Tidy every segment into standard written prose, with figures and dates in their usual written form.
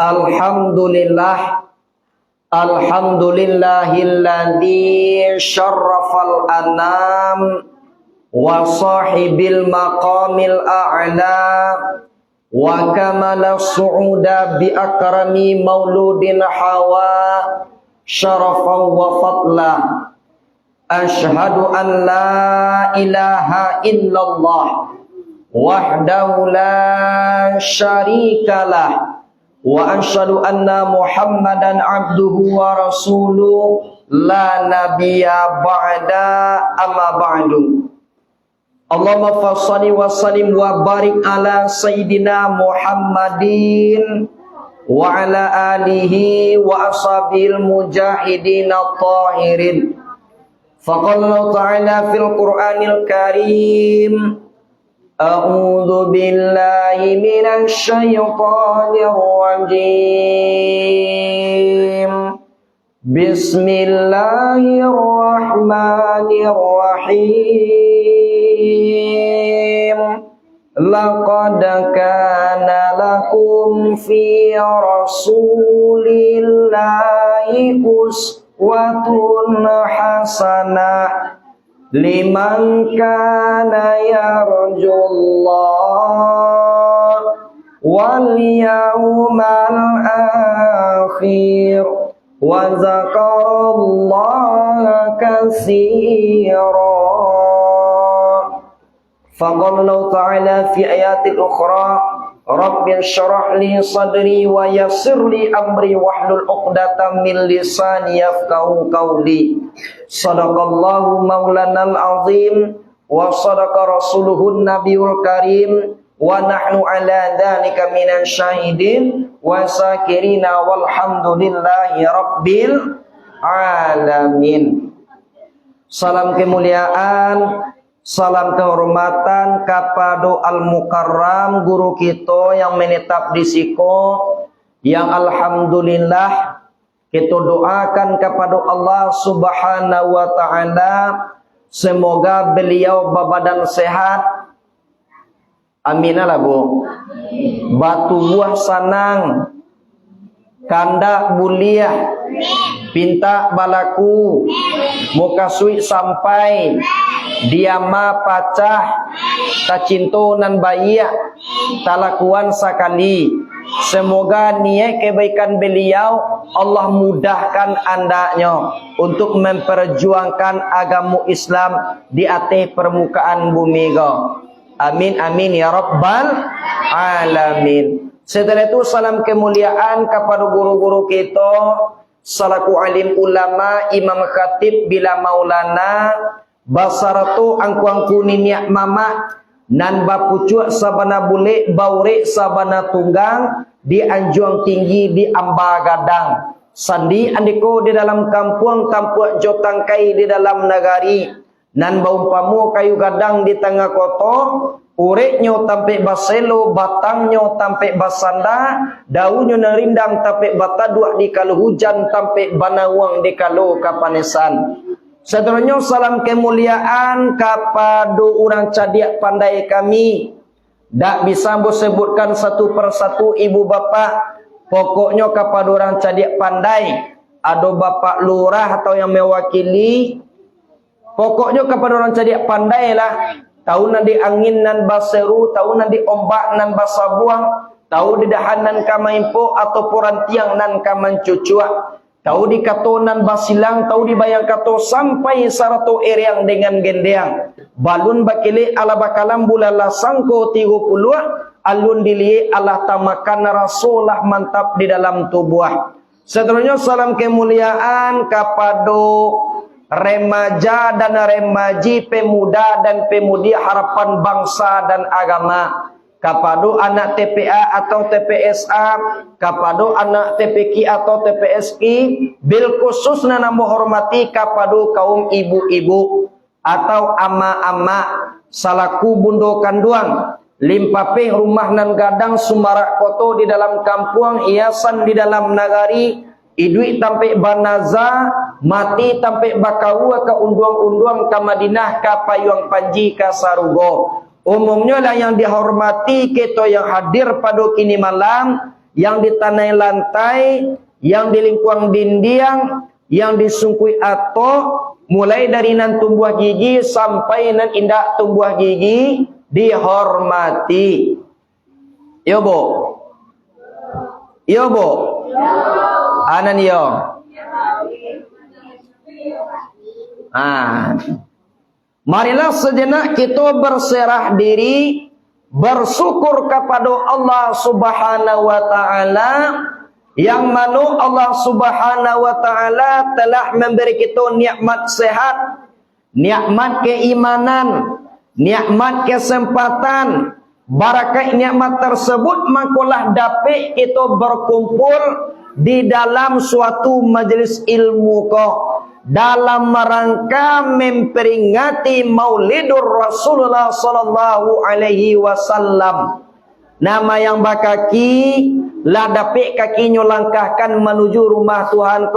Alhamdulillah, alhamdulillahilladzi syarrafal anam wa sahibil maqamil a'la wa kamala su'uda bi akrami mauludin hawa syarafan wa fadla. Ashhadu an la ilaha illallah wahdahu la syarikalah wa ansyadu anna Muhammadan abduhu wa rasuluh la nabiyya ba'da amma ba'du. Allahumma fassalli wa sallim wa barik ala sayyidina Muhammadin wa ala alihi wa ashabil mujahidin at-tahirin. Faqala ta'ala fil Qur'anil Karim, A'udzu billahi minasy syaithanir rajim. Bismillahirrahmanirrahim. Laqad kana lakum fi rasulillahi uswatun hasanah liman kana yarjullah wal yawmal akhir wa zakarallaha katsira. Faqala ta'ala fi ayatil ukhra, Rabbi syrah li sadri wa yassir li amri wahlul 'uqdatam min lisani yafqahu qawli. Shadaqallahu maulanal azim wa sadaqa rasuluhun nabiyul karim wa nahnu ala dzalika minan syahidin wa sakirina walhamdulillahi rabbil alamin. Salam kemuliaan, salam kehormatan kepada Al-Mukarram guru kita yang menetap di Siko, yang alhamdulillah kita doakan kepada Allah Subhanahu wa taala semoga beliau berbadan sehat. Amin lah Bu. Batu buah sanang, kandak buliah, pinta balaku, muka sui sampai, diama pacah, tacinto nan baia, talakuan sakali. Semoga niat kebaikan beliau Allah mudahkan andanya untuk memperjuangkan agama Islam di atas permukaan bumi go. Amin amin ya rabbal alamin. Setelah itu salam kemuliaan kepada guru-guru kita salaku alim ulama imam khatib bila maulana basaratu angku-angku niniak mama nan bapucuk sabana bule baure sabana tunggang di anjuang tinggi di amba gadang sandi andiko di dalam kampung tampuak jotangkai di dalam nagari nan baumpamu kayu gadang di tengah kota ureknya tampe baselo batangnya tampe basanda daunnya nerindang tampe bataduk di kalau hujan tampe banawang di kalau kapanesan. Seterusnya salam kemuliaan kepada orang cadiak pandai kami. Tak bisa sebutkan satu persatu ibu bapa. Pokoknya kepada orang cadiak pandai. Ada bapak lurah atau yang mewakili. Pokoknya kepada orang cadiak pandai lah. Tahu nanti angin nan baseru, tahu nanti ombak nan basabuang, tahu di dahanan kamaimpo atau porantiang nan kamancucuak. Tahu di katonan basilang, tahu di bayang kato sampai sarato eriang dengan gendeang. Balun bakile ala bakalam bulala sangko 30 alun dilie Allah tamakan rasulah mantap di dalam tubuh. Seterusnya salam kemuliaan kepada remaja dan remaji, pemuda dan pemudi harapan bangsa dan agama. Kepada anak TPA atau TPSA, kepada anak TPQ atau TPSI, bil khusus nana menghormati kepada kaum ibu-ibu atau ama-ama, salaku bundo kanduang, limpapeh rumah nan gadang sumarak koto di dalam kampung, hiasan di dalam nagari, idui tampe banaza, mati tampe bakau ke unduang-unduang ke Madinah ke payung panji ke Sarugo. Umumnya lah yang dihormati kita yang hadir pada kini malam, yang ditanai lantai, yang di lingkuang dinding, yang disungkui ato, mulai dari nan tumbuh gigi sampai nan indak tumbuh gigi dihormati. Yo bo, yo bo, anan yo. Marilah sejenak kita berserah diri, bersyukur kepada Allah Subhanahu wa taala, yang mana Allah Subhanahu wa taala telah memberi kita nikmat sehat, nikmat keimanan, nikmat kesempatan. Barakat nikmat tersebut makalah dapat kita berkumpul di dalam suatu majlis ilmu dalam rangka memperingati Maulidur Rasulullah sallallahu alaihi wasallam. Nama yang bakaki lah dapat kakinya langkahkan menuju rumah Tuhan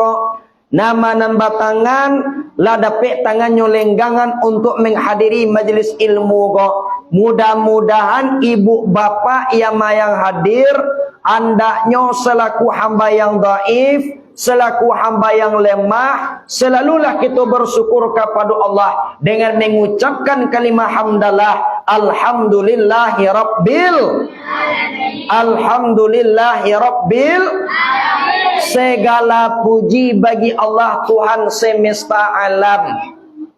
Nama nan batangan lah dapat tangannya lenggangan untuk menghadiri majlis ilmu Mudah-mudahan ibu bapa yang hadir, andaknya selaku hamba yang dhaif, selaku hamba yang lemah, selalulah kita bersyukur kepada Allah dengan mengucapkan kalimah hamdalah, alhamdulillahi rabbil segala puji bagi Allah Tuhan semesta alam.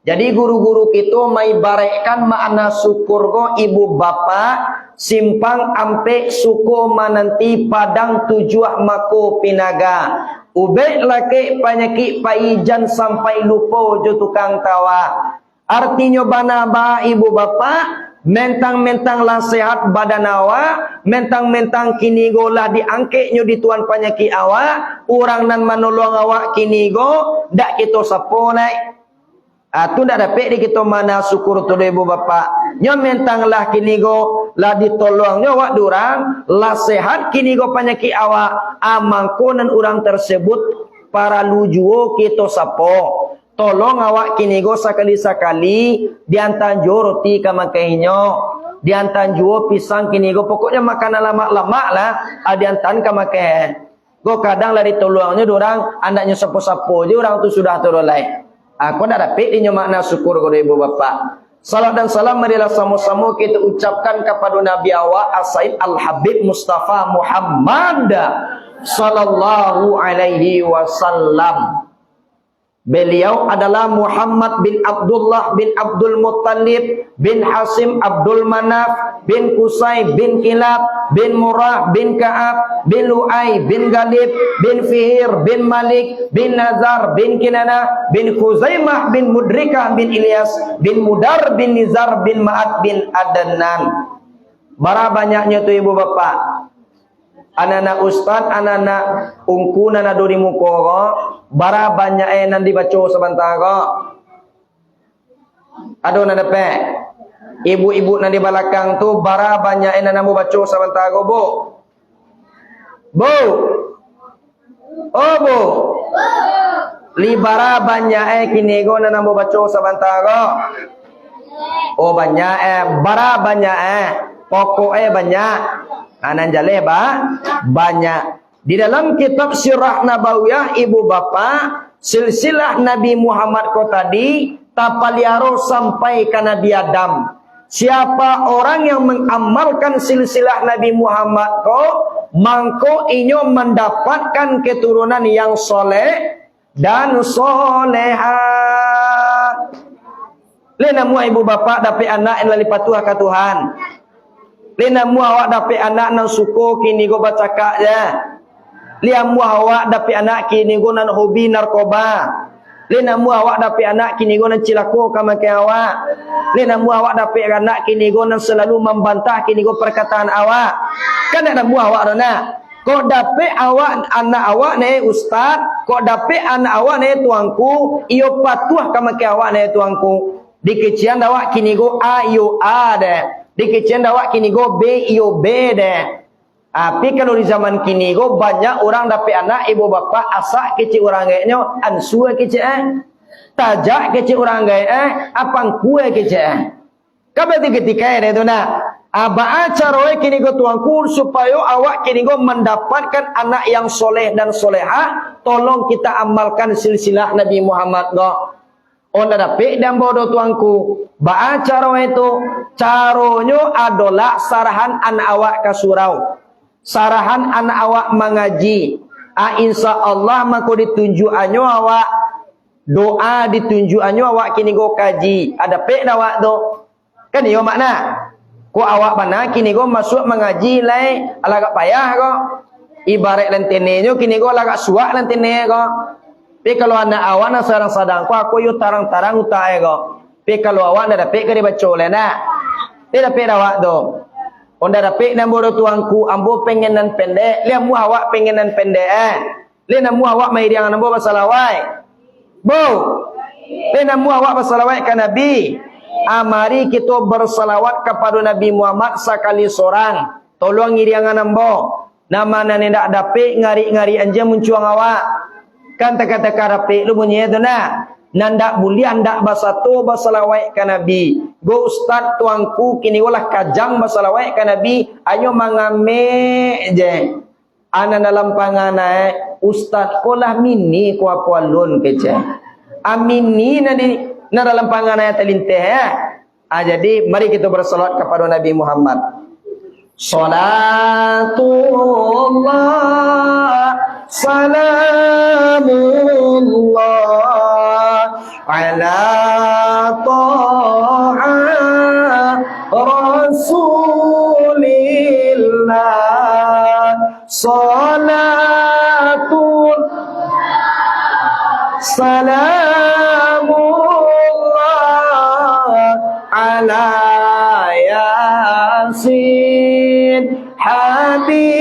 Jadi guru-guru kita maibarekan makna syukur ibu bapa simpang ampe suku mananti padang tujuh mako pinaga. Ubek laki penyakit paijan sampai lupa jo tukang tawa. Artinya bana ba ibu bapa mentang-mentang lah sehat badan awak, mentang-mentang kini golah diangketnya di tuan penyakit awak, orang nan menolong awak kini go dak kita sapo naik. Tu dak dapat di kita mana syukur tu ibu bapa. Nya mentanglah kini go lah ditolongnya awak durang, lah sehat kini go penyakit awak, amangkonan orang tersebut para lujuo kita sapo. Tolong awak kini go sakali-sakali diantanjo roti kamakainya, diantanjo pisang kini go, pokoknya makanan lama-lama lah diantan kamakai. Go kadang lah ditolongnya durang andaknya sapo-sapo je orang tu sudah teroleh. Aku dah dapat ini makna syukur kepada ibu bapa. Salam dan salam marilah sama-sama kita ucapkan kepada Nabi awak As-Sayyid Al-Habib Mustafa Muhammad sallallahu alaihi wasallam. Beliau adalah Muhammad bin Abdullah bin Abdul Muttalib bin Hasim Abdul Manaf bin Qusay bin Kilab bin Murrah bin Ka'ab bin Lu'ay bin Galib bin Fihir bin Malik bin Nazar bin Kinana bin Khuzaimah bin Mudrikah bin Ilyas bin Mudar bin Nizar bin Ma'ad bin Adnan. Bara banyaknya tu ibu bapa. Anak-anak ustaz, anak-anak ungku, anak duri muko, bara banyak nan dibaca sebentar Aduh nan dapat. Ibu-ibu nan di belakang tu bara banyak nan mau baca sebentar bu. Bu. Oh bu. Li bara banyak kini go nan mau baca sebentar Oh banyak bara banyak pokoknya banyak. Anan jale banyak. Di dalam kitab Sirah Nabawiyah ibu bapa, silsilah Nabi Muhammad ko tadi tapaliaro sampai ke Nabi Adam. Siapa orang yang mengamalkan silsilah Nabi Muhammad ko, mangko inyo mendapatkan keturunan yang soleh dan solehat. Lena mua ibu bapa dapat anak yang lali patuh ke Tuhan. Lena mua awak dapat anak nan suko kini go bacakak je. Lena mua awak dapat anak kini go nan hobi narkoba. Lena mua awak dapat anak kini go nan cilako kamakai awak. Lena mua awak dapat anak kini go nan selalu membantah kini go perkataan awak. Kan ada mua awak dona. Kok dapat awak anak awak ni ustaz, kok dapat anak awak ni tuanku, iyo patuh kamakai awak ni tuanku. Dikecian awak kini go a iyo a deh. Dikecian awak kini go B iyo B deh. Tapi kalau di zaman kini go banyak orang dapat anak ibu bapa asak kecil orang gayanya ansua kecil tajak kecil orang gaya apang kue kecil. Kapan ketika ini tu nak Aba acara kini go tuanku supaya awak kini go mendapatkan anak yang soleh dan solehah. Tolong kita amalkan silsilah Nabi Muhammad go. Onda dapik dan bodoh tuanku. Ba acara itu caronyo adalah sarahan anak awak ke surau. Sarahan anak awak mengaji. Insya Allah mako ditunjukannya awak doa ditunjukannya awak kini go kaji. Ada pek awak tu. Kan iyo makna. Ko awak mana kini go masuk mengaji lai agak payah ko. Ibarat lentenenyo kini go agak suak lentene ko. Tapi kalau anak awak na sadang-sadang ko aku yo tarang-tarang utai ko. Tapi kalau awak na dapat ke dibaca le na. Ti dapat awak tu. Onda dapat nan bodo tuangku ambo pengenan pendek, le mu awak pengenan pendek Le namu awak mai dia ambo basalawai. Bo. Le namu awak basalawai ka Nabi. Mari kita bersalawat kepada Nabi Muhammad sekali seorang. Tolong ngiriangan ambo. Nama nane ndak dapik ngari-ngari anja muncuang awak. Kan tak-tak dapik lu bunyi itu nah. Nandak boleh andak basato basalawat ke Nabi. Go ustaz tuangku kini olah kajang basalawat ke Nabi. Ayo mangame je. Ana dalam pangana ustaz kolah mini ku apa alun kece. Amini na dalam pangana telinteh ya. Jadi mari kita bersalawat kepada Nabi Muhammad. Salatullah salamullah ala taha rasulillah salatul salamullah ala yasin habibillah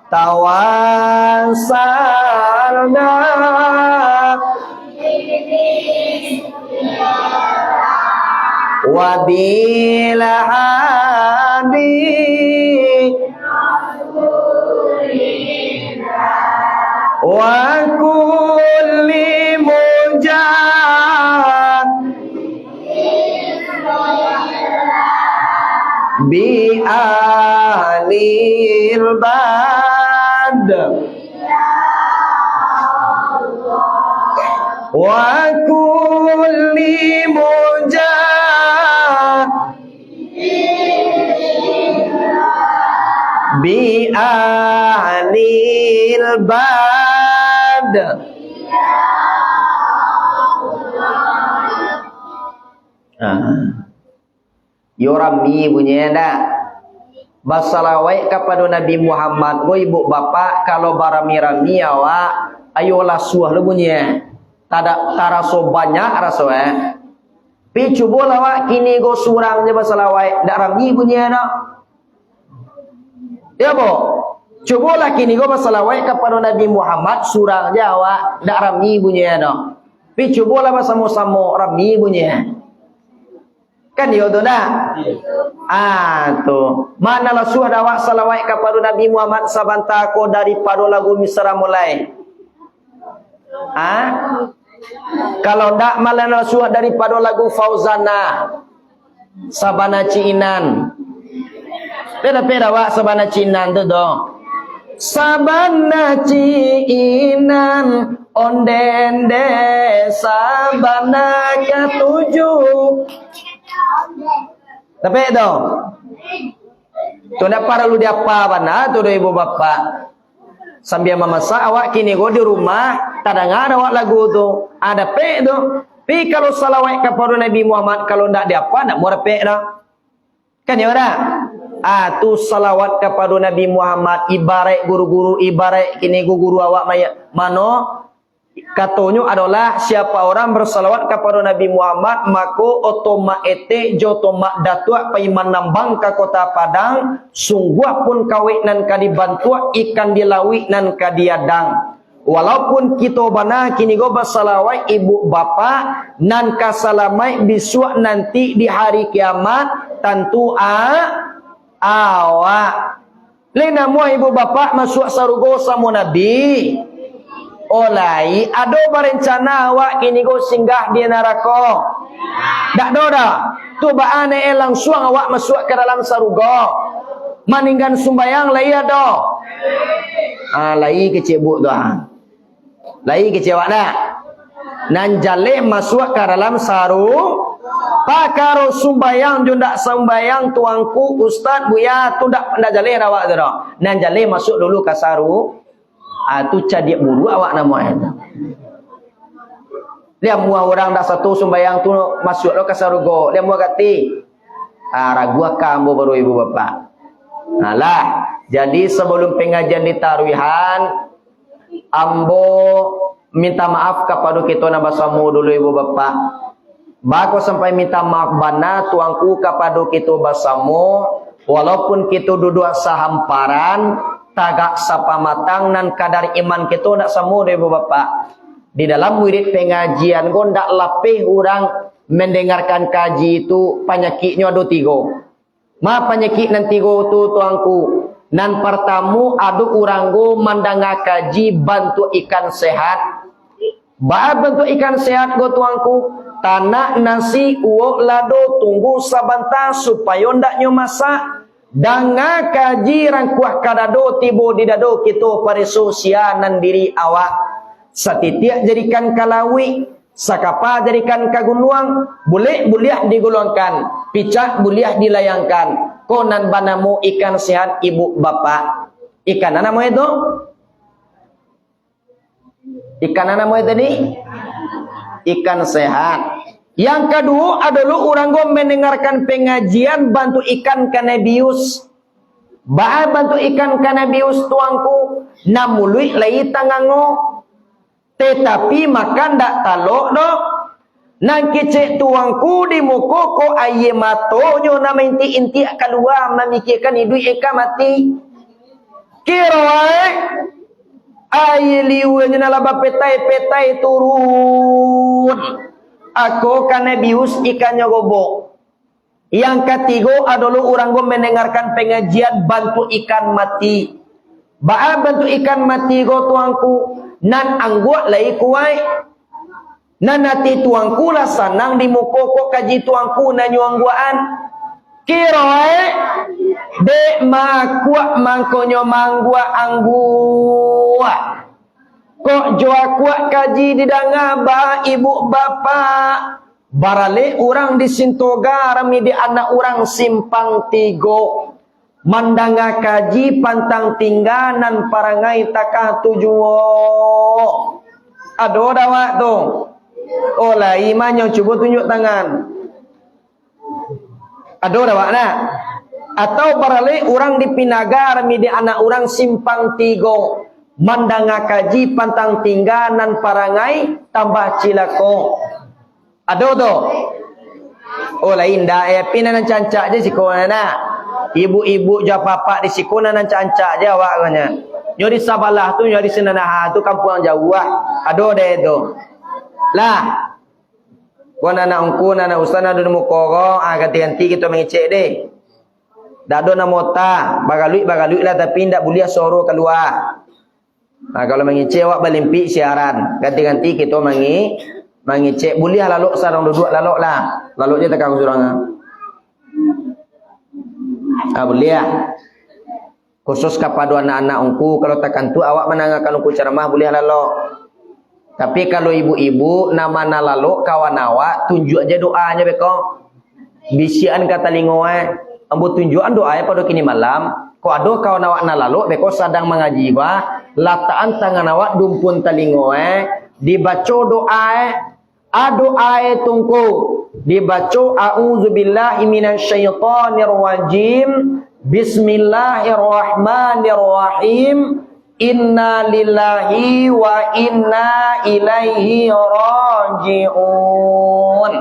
tawassalna wa bil hadi wa kulli mujahid bi alil bad wa kulli mujahid bi alil bad. Yorami bunyinya dah. Basalawai kepada Nabi Muhammad. Go ibu bapak kalau barami-rami awak ayolah suah lu bunyinya. Taraso banyak raso Pi cuba lawak kini go surang je basalawai dak rami bunyinya dah. Ya bo. Cubalah kini go basalawai kepada Nabi Muhammad surang je awak dak rami bunyinya dah. Pi cubalah bersama-sama rami bunyinya. Kan dia tu dah. Tu. Manalah suara awak salawat kepada Nabi Muhammad sabanta ko daripada lagu Misra mulai. Kalau ndak manalah suara daripada lagu Fauzana. Sabana Ciinan. Peda awak Sabana Ciinan tu dong. Sabana Ciinan ondende sabana ketujuh. Tapi itu tu dapat lalu dia apa bana tu ibu bapa sambil memasak awak kini go di rumah tak dengar awak lagu tu ada pe tu pi kalau salawat kepada Nabi Muhammad kalau ndak dia apa ndak mau pe dah kan ya dah tu salawat kepada Nabi Muhammad ibarat guru-guru ibarat kini guru awak mano katanya adalah siapa orang bersalawat kepada Nabi Muhammad mako otoma ete jotoma datua paiman nambang ke kota Padang sungguh pun kawik nan kadibantua ikan dilawi nan kadiadang. Walaupun kita bana kini go bersalawat ibu bapa nan kasalamai bisuak nanti di hari kiamat tentu awak lena mua ibu bapa masuk sarugo sama Nabi. Olai ado berencana awak kini go singgah di neraka. Dak do dah. Tu baane langsung awak masuk ke dalam surga. Maninggan sumbayang lai ada. Lai kecil bu tu. Lai kecil awak dah. Nan jaleh masuk ke dalam pakaro sumbayang jo ndak sumbayang tuangku ustaz buya tu ndak jaleh awak tu dah. Nan jaleh masuk dulu ke saru. Tu cadik bulu awak nama itu. Dia mua orang dah satu sumbayang tu masuk lo ke surga. Dia mua kati. Ragu kamu baru ibu bapa. Lah, jadi sebelum pengajian di taruihan, ambo minta maaf kepada kita na basamu dulu ibu bapa. Bako sampai minta maaf bana tuangku kepada kita basamu, walaupun kita duduk sahamparan, tagak sapamatang nan kadar iman kita nak samu ibu bapa. Di dalam murid pengajian ko ndak lapih orang mendengarkan kaji itu penyakitnya ada 3. Ma penyakit nan 3 tu tuangku. Nan pertama ada orang go mandanga kaji bantu ikan sehat. Ba bantu ikan sehat go tuangku. Tanah nasi uok lado tunggu sabanta supaya ndak nyo masak. Danga kaji rangkuah kadado tibo di dado kita paresusia nan diri awak. Satitiak jadikan kalawi, sakapa jadikan kagunuang, boleh digulungkan, picak boleh dilayangkan. Konan banamu ikan sehat ibu bapa. Ikan apa nama itu? Ikan apa nama itu ni? Ikan sehat. Yang kedua adalah orang go mendengarkan pengajian bantu ikan kanabius. Bantu ikan kanabius tuangku, namului lai tangango. Tetapi makan dak talok dok. Nang kecek tuangku di muko ko aye matonyo na inti keluar memikirkan hidup eka mati. Kira aye liwenya na laba petai turun. Aku kana bius ikannya gobok. Yang ketiga adalah orang go mendengarkan pengajian bantu ikan mati. Bantu ikan mati go tuangku. Nan angguak lai kuai. Nan nati tuangku lah sanang di mukoko kaji tuangku na nyuangguaan. Kiroe de makuak mangkonyo manggua anggua. Kok joa kuak kaji di dangaba ibu bapa. Barale orang di Sintoga rami di anak orang simpang 3. Mandanga kaji pantang tingganan parangai takah tujuo. Ado dawak tu. Olah imannya cuba tunjuk tangan. Ado dawak nak. Atau barale orang di Pinaga rami di anak orang simpang 3. Mandanga kaji pantang tingganan parangai tambah cilako. Ado tu. Olah indah pinan cancak je sikona nak. Ibu-ibu jah papa di sikona nan cancak je awak kanya. Nyori Sabalah tu, nyori Senanaha tu kampung jauh ah. Ado deh tu. Lah. Bukan anak ungku, anak ustaz ada di mukoro, ganti-ganti kita mengecek deh. Dak ada nama mota, bagaluit lah tapi ndak boleh suruh keluar. Kalau mengecek awak belimpik siaran, ganti-ganti kita mengecek boleh lalu sarang duduk lalu lah. Lalu je tekan surangan. Boleh ya. Khusus kepada anak-anak ungku, kalau takkan tu awak menangakan ungku ceramah boleh lalu. Tapi kalau ibu-ibu nama lalu kawan awak tunjuk aja doanya beko. Bisian kata lingoe, ambo tunjukan doa pada kini malam. Ko ado kawan awak lalu beko sedang mengaji bah, lataan tangan awak dumpun talingoe, dibaca doa doa tungku. Dibaca a'udzubillahi minasyaitonirrajim. Bismillahirrahmanirrahim. Inna lillahi wa inna ilaihi raji'un.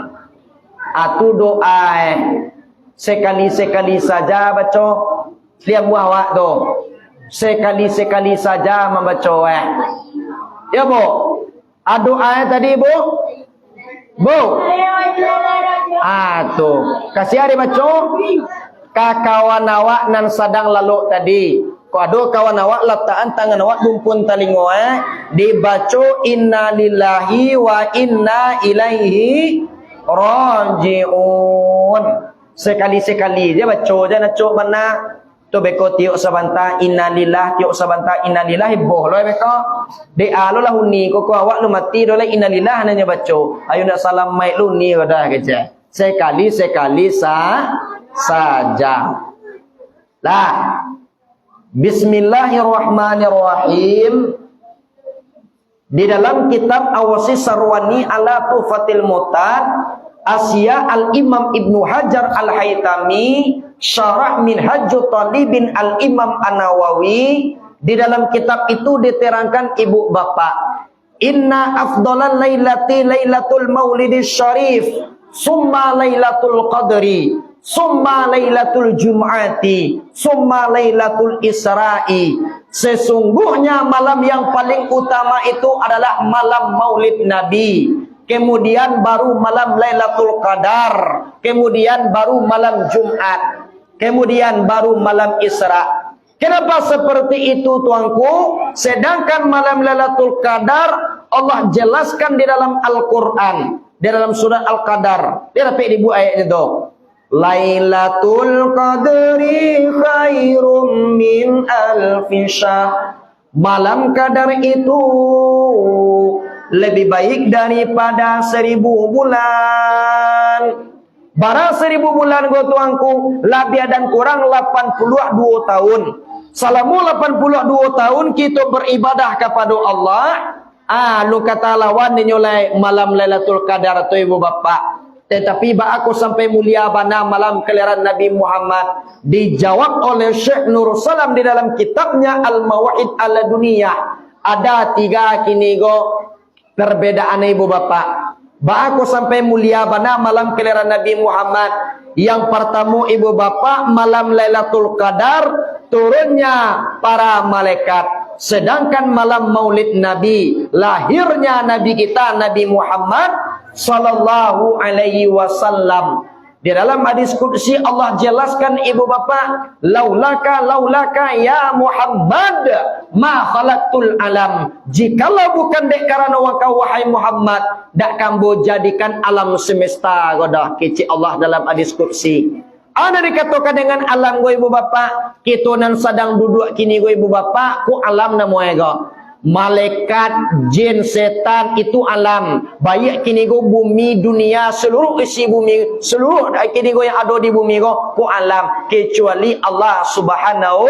Atu doa sekali-sekali saja baca. Lihat buah awak tu. Sekali-sekali saja membaca Ya bu. Doa tadi bu. Bu. Tu. Kasih hari baca. Kakawan awak nan sadang lalu tadi. Ko ado kawan awak letaan tangan awak dumpun talingoe dibaca inna lillahi wa inna ilaihi raji'un. Sekali-sekali dia baca je nak cok mana. Tu beko tiuk sabanta innalillah, tiuk sabanta innalillahi boh lo beko. De alo lah huni ko awak lu mati do lah innalillah nanya baca. Ayo nak salam mai lu ni dah kerja. Sekali-sekali saja. Lah. Bismillahirrahmanirrahim. Di dalam kitab Awasi Sarwani ala Tufatil Mutad Asya Al-Imam Ibnu Hajar Al-Haytami Syarah Minhajut Talibin Al-Imam An-Nawawi, di dalam kitab itu diterangkan ibu bapak, inna afdalal lailati lailatul maulidis syarif summa lailatul qadri summa lailatul jum'ati summa lailatul isra'i. Sesungguhnya malam yang paling utama itu adalah malam maulid Nabi, kemudian baru malam Lailatul Qadar, kemudian baru malam Jumat, kemudian baru malam Isra. Kenapa seperti itu tuanku? Sedangkan malam Lailatul Qadar Allah jelaskan di dalam Al-Quran, di dalam surat Al-Qadar. Dia dapat ibu ayat itu. Lailatul Qadri khairum min alfi syahr. Malam Qadar itu lebih baik daripada 1000 bulan. Bara 1000 bulan go tuangku, lebih dan kurang 82 tahun. Selama 82 tahun kita beribadah kepada Allah. Lu kata lawan nyolai malam Lailatul Qadar tu ibu bapa. Tetapi aku sampai mulia bana malam kelahiran Nabi Muhammad dijawab oleh Syekh Nur Salam di dalam kitabnya Al-Mawa'id Al-Duniyah. Ada 3 kini go perbedaan ibu bapa. Aku sampai mulia bana malam kelahiran Nabi Muhammad. Yang pertama ibu bapa, malam Lailatul Qadar turunnya para malaikat. Sedangkan malam Maulid Nabi, lahirnya Nabi kita Nabi Muhammad sallallahu alaihi wasallam. Di dalam hadis qudsi Allah jelaskan ibu bapa, laulaka ya Muhammad ma khalaqtul alam. Jikalau bukan dek karena engkau wahai Muhammad, dak kambo jadikan alam semesta godah kecil Allah dalam hadis qudsi. Ana dikatakan dengan alam go ibu bapa, kita nan sedang duduk kini go ibu bapa, ku alam namo ego. Malaikat, jin, setan itu alam. Baik kini go bumi, dunia, seluruh isi bumi, seluruh kini go yang ada di bumi go, ku alam. Kecuali Allah Subhanahu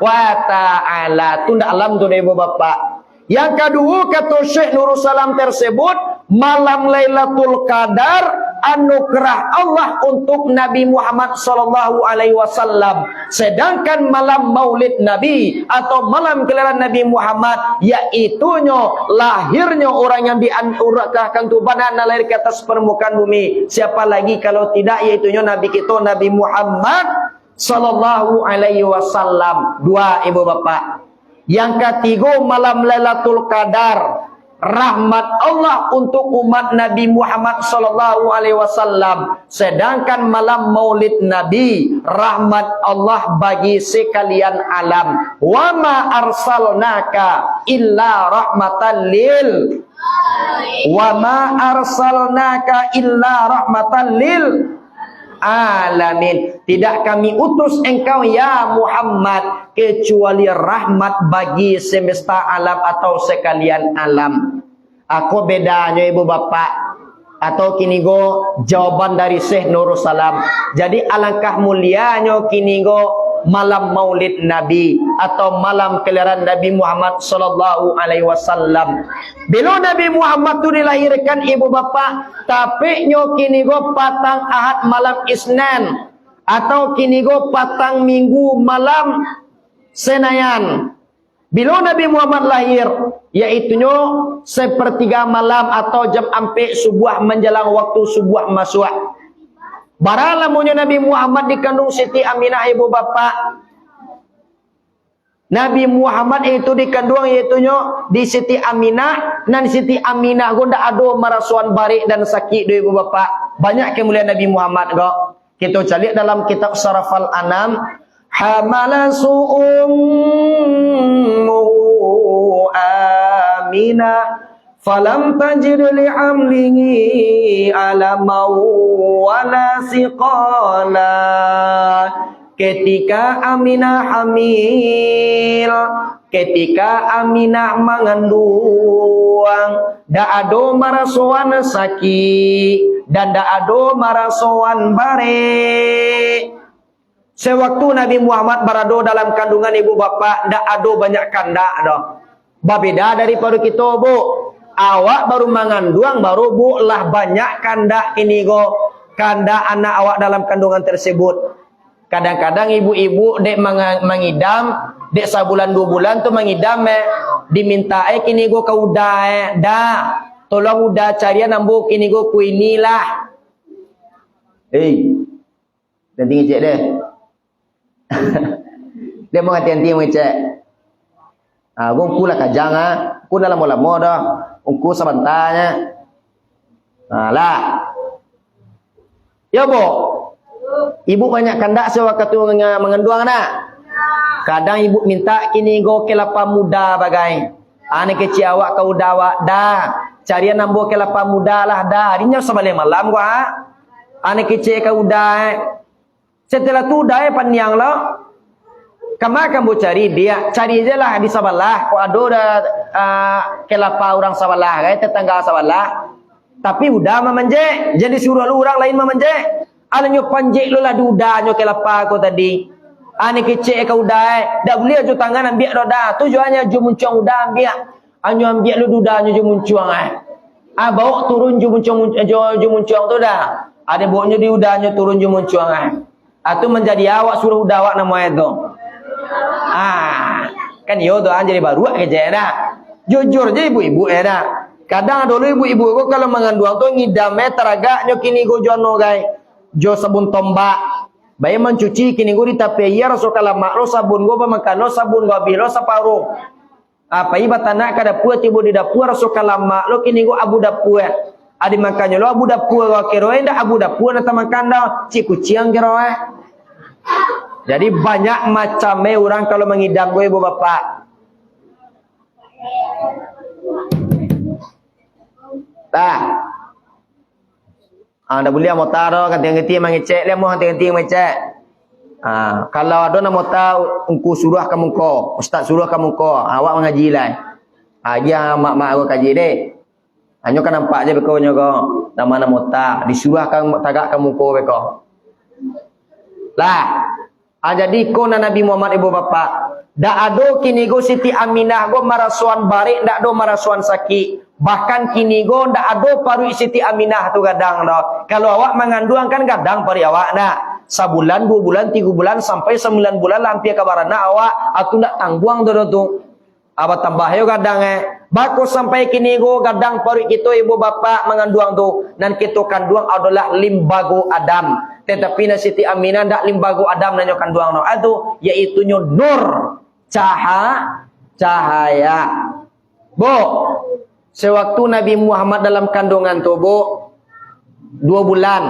wa ta'ala. Itu ndak alam tu ibu bapa. Yang kedua kata Syekh Nurul Salam tersebut, malam Lailatul Qadar anugerah Allah untuk Nabi Muhammad sallallahu alaihi wasallam. Sedangkan malam Maulid Nabi atau malam kelahiran Nabi Muhammad, yaitunya lahirnya orang yang dianugerahkan Tuhan lahir ke atas permukaan bumi. Siapa lagi kalau tidak yaitunya Nabi kita Nabi Muhammad sallallahu alaihi wasallam. 2 ibu bapak. Yang ketiga malam Lailatul Qadar, rahmat Allah untuk umat Nabi Muhammad sallallahu alaihi wasallam. Sedangkan malam Maulid Nabi, rahmat Allah bagi sekalian alam. Wa ma arsalnaka illa rahmatan lil wa ma arsalnaka illa rahmatan lil alamin. Tidak kami utus engkau ya Muhammad kecuali rahmat bagi semesta alam atau sekalian alam. Aku bedanya ibu bapak atau kini go jawaban dari Syekh Nurul Salam. Jadi alangkah mulianya kini go malam Maulid Nabi atau malam kelahiran Nabi Muhammad sallallahu alaihi wasallam. Bila Nabi Muhammad tu dilahirkan ibu bapa, tapi nyo kini go patang Ahad malam Isnin atau kini go patang Minggu malam Senayan. Bila Nabi Muhammad lahir, yaitunya sepertiga malam atau jam ampe subuh menjelang waktu subuh masuk. Baralamunya Nabi Muhammad dikandung Siti Aminah ibu bapa. Nabi Muhammad itu dikandung yaitunya di Siti Aminah, dan Siti Aminah gonda ado marasuan barik dan sakit do ibu bapa. Banyak kemuliaan Nabi Muhammad go. Kita cari dalam kitab Sarafal Anam, hamalasu ummu Aminah Falam tajid li'amlihi alamau wala siqala. Ketika Aminah hamil, ketika Aminah mengandung, dak ado marasoan sakit dan dak ado marasoan bare. Sewaktu Nabi Muhammad berada dalam kandungan ibu bapa, dak ado banyak kandak dah. Berbeda daripada kita, Bu. Awak baru mengandung, baru Bu lah banyak kandak ini go, kandak anak awak dalam kandungan tersebut. Kadang-kadang ibu-ibu dek mengidam, dek sebulan 2 bulan tu mengidam, diminta kini go ke udah, dah, tolong udah carian ambu kini go ku inilah. Dan tinggi cek deh. Dia mau hati-hati mengecek. Gua lah kajang ku dalam lama dah. Ungku sebentarnya. Lah. Ya, Bu. Ibu banyak kandak sewaktu mengandung anak. Kadang ibu minta kini go kelapa muda bagai. Anak kecil awak kau dawak dah. Carian nambo kelapa muda lah dah. Harinya sebalik malam gua. Anak kecil kau dah. Setelah tu dah paniang lo. Kama kamu cari dia, cari je lah di sebelah. Kau ada kelapa orang sebelah, tetangga sebelah. Tapi udah memanjek, jadi suruh lu orang lain memanjek. Anaknya panjek lu lah dudanya kelapa kau tadi. Anak kecil kau udah, dah boleh ju tangan ambil roda. Tujuannya ju muncung udah ambil. Anyo ambil lu dudanya ju muncung bawa turun ju muncung tu dah. Ada bawanya di udahnya turun ju muncung Itu menjadi awak suruh udah awak nama itu. Kan yo tu jadi baru aja dah. Jujur je ibu-ibu dah. Kadang dulu ibu-ibu kok kalau mengandung tu ngidam teragak nyo kini go jono gai. Jo sabun tombak. Bayi mencuci kini go ditape ya rasul kala mak lo sabun go pemakan lo sabun go bilo separuh. Apa iba tanak ka dapur tibu di dapur rasul kala mak lo kini go abu dapur. Adi makannya lo abu dapur go kero ndak abu dapur ndak makan dah. Cik kucing kero Jadi banyak macam orang kalau mengidam gue ibu bapak. Anda boleh motor ganti-ganti mengecek dia mau ganti-ganti mengecek. Kalau ada nak motor engku suruh kamu ko, ustaz suruh kamu ko, awak mengaji lah. Dia mak-mak aku kaji deh. Hanya kan nampak je bekonya ko, nama motor disuruh kamu tagak kamu ko beko. Lah jadi kona Nabi Muhammad ibu bapa. Dak ado kini go Siti Aminah go marasuan barik, dak do marasuan sakit. Bahkan kini go dak ado paru Siti Aminah tu gadang dah. Kalau awak mengandung kan gadang pari awak dah. Sebulan, 2 bulan, 3 bulan sampai 9 bulan lampir kabarana awak atu ndak tangguang tu. Apa tambah yo gadang Bako sampai kini go gadang paru kita ibu bapa mengandung tu. Dan kita kandung adalah limbago Adam. Tetapi na Siti Aminah ndak limbago Adam nanyo kandung no adu yaitu nyo nur cahaya. Bu, sewaktu Nabi Muhammad dalam kandungan tu Bu 2 bulan.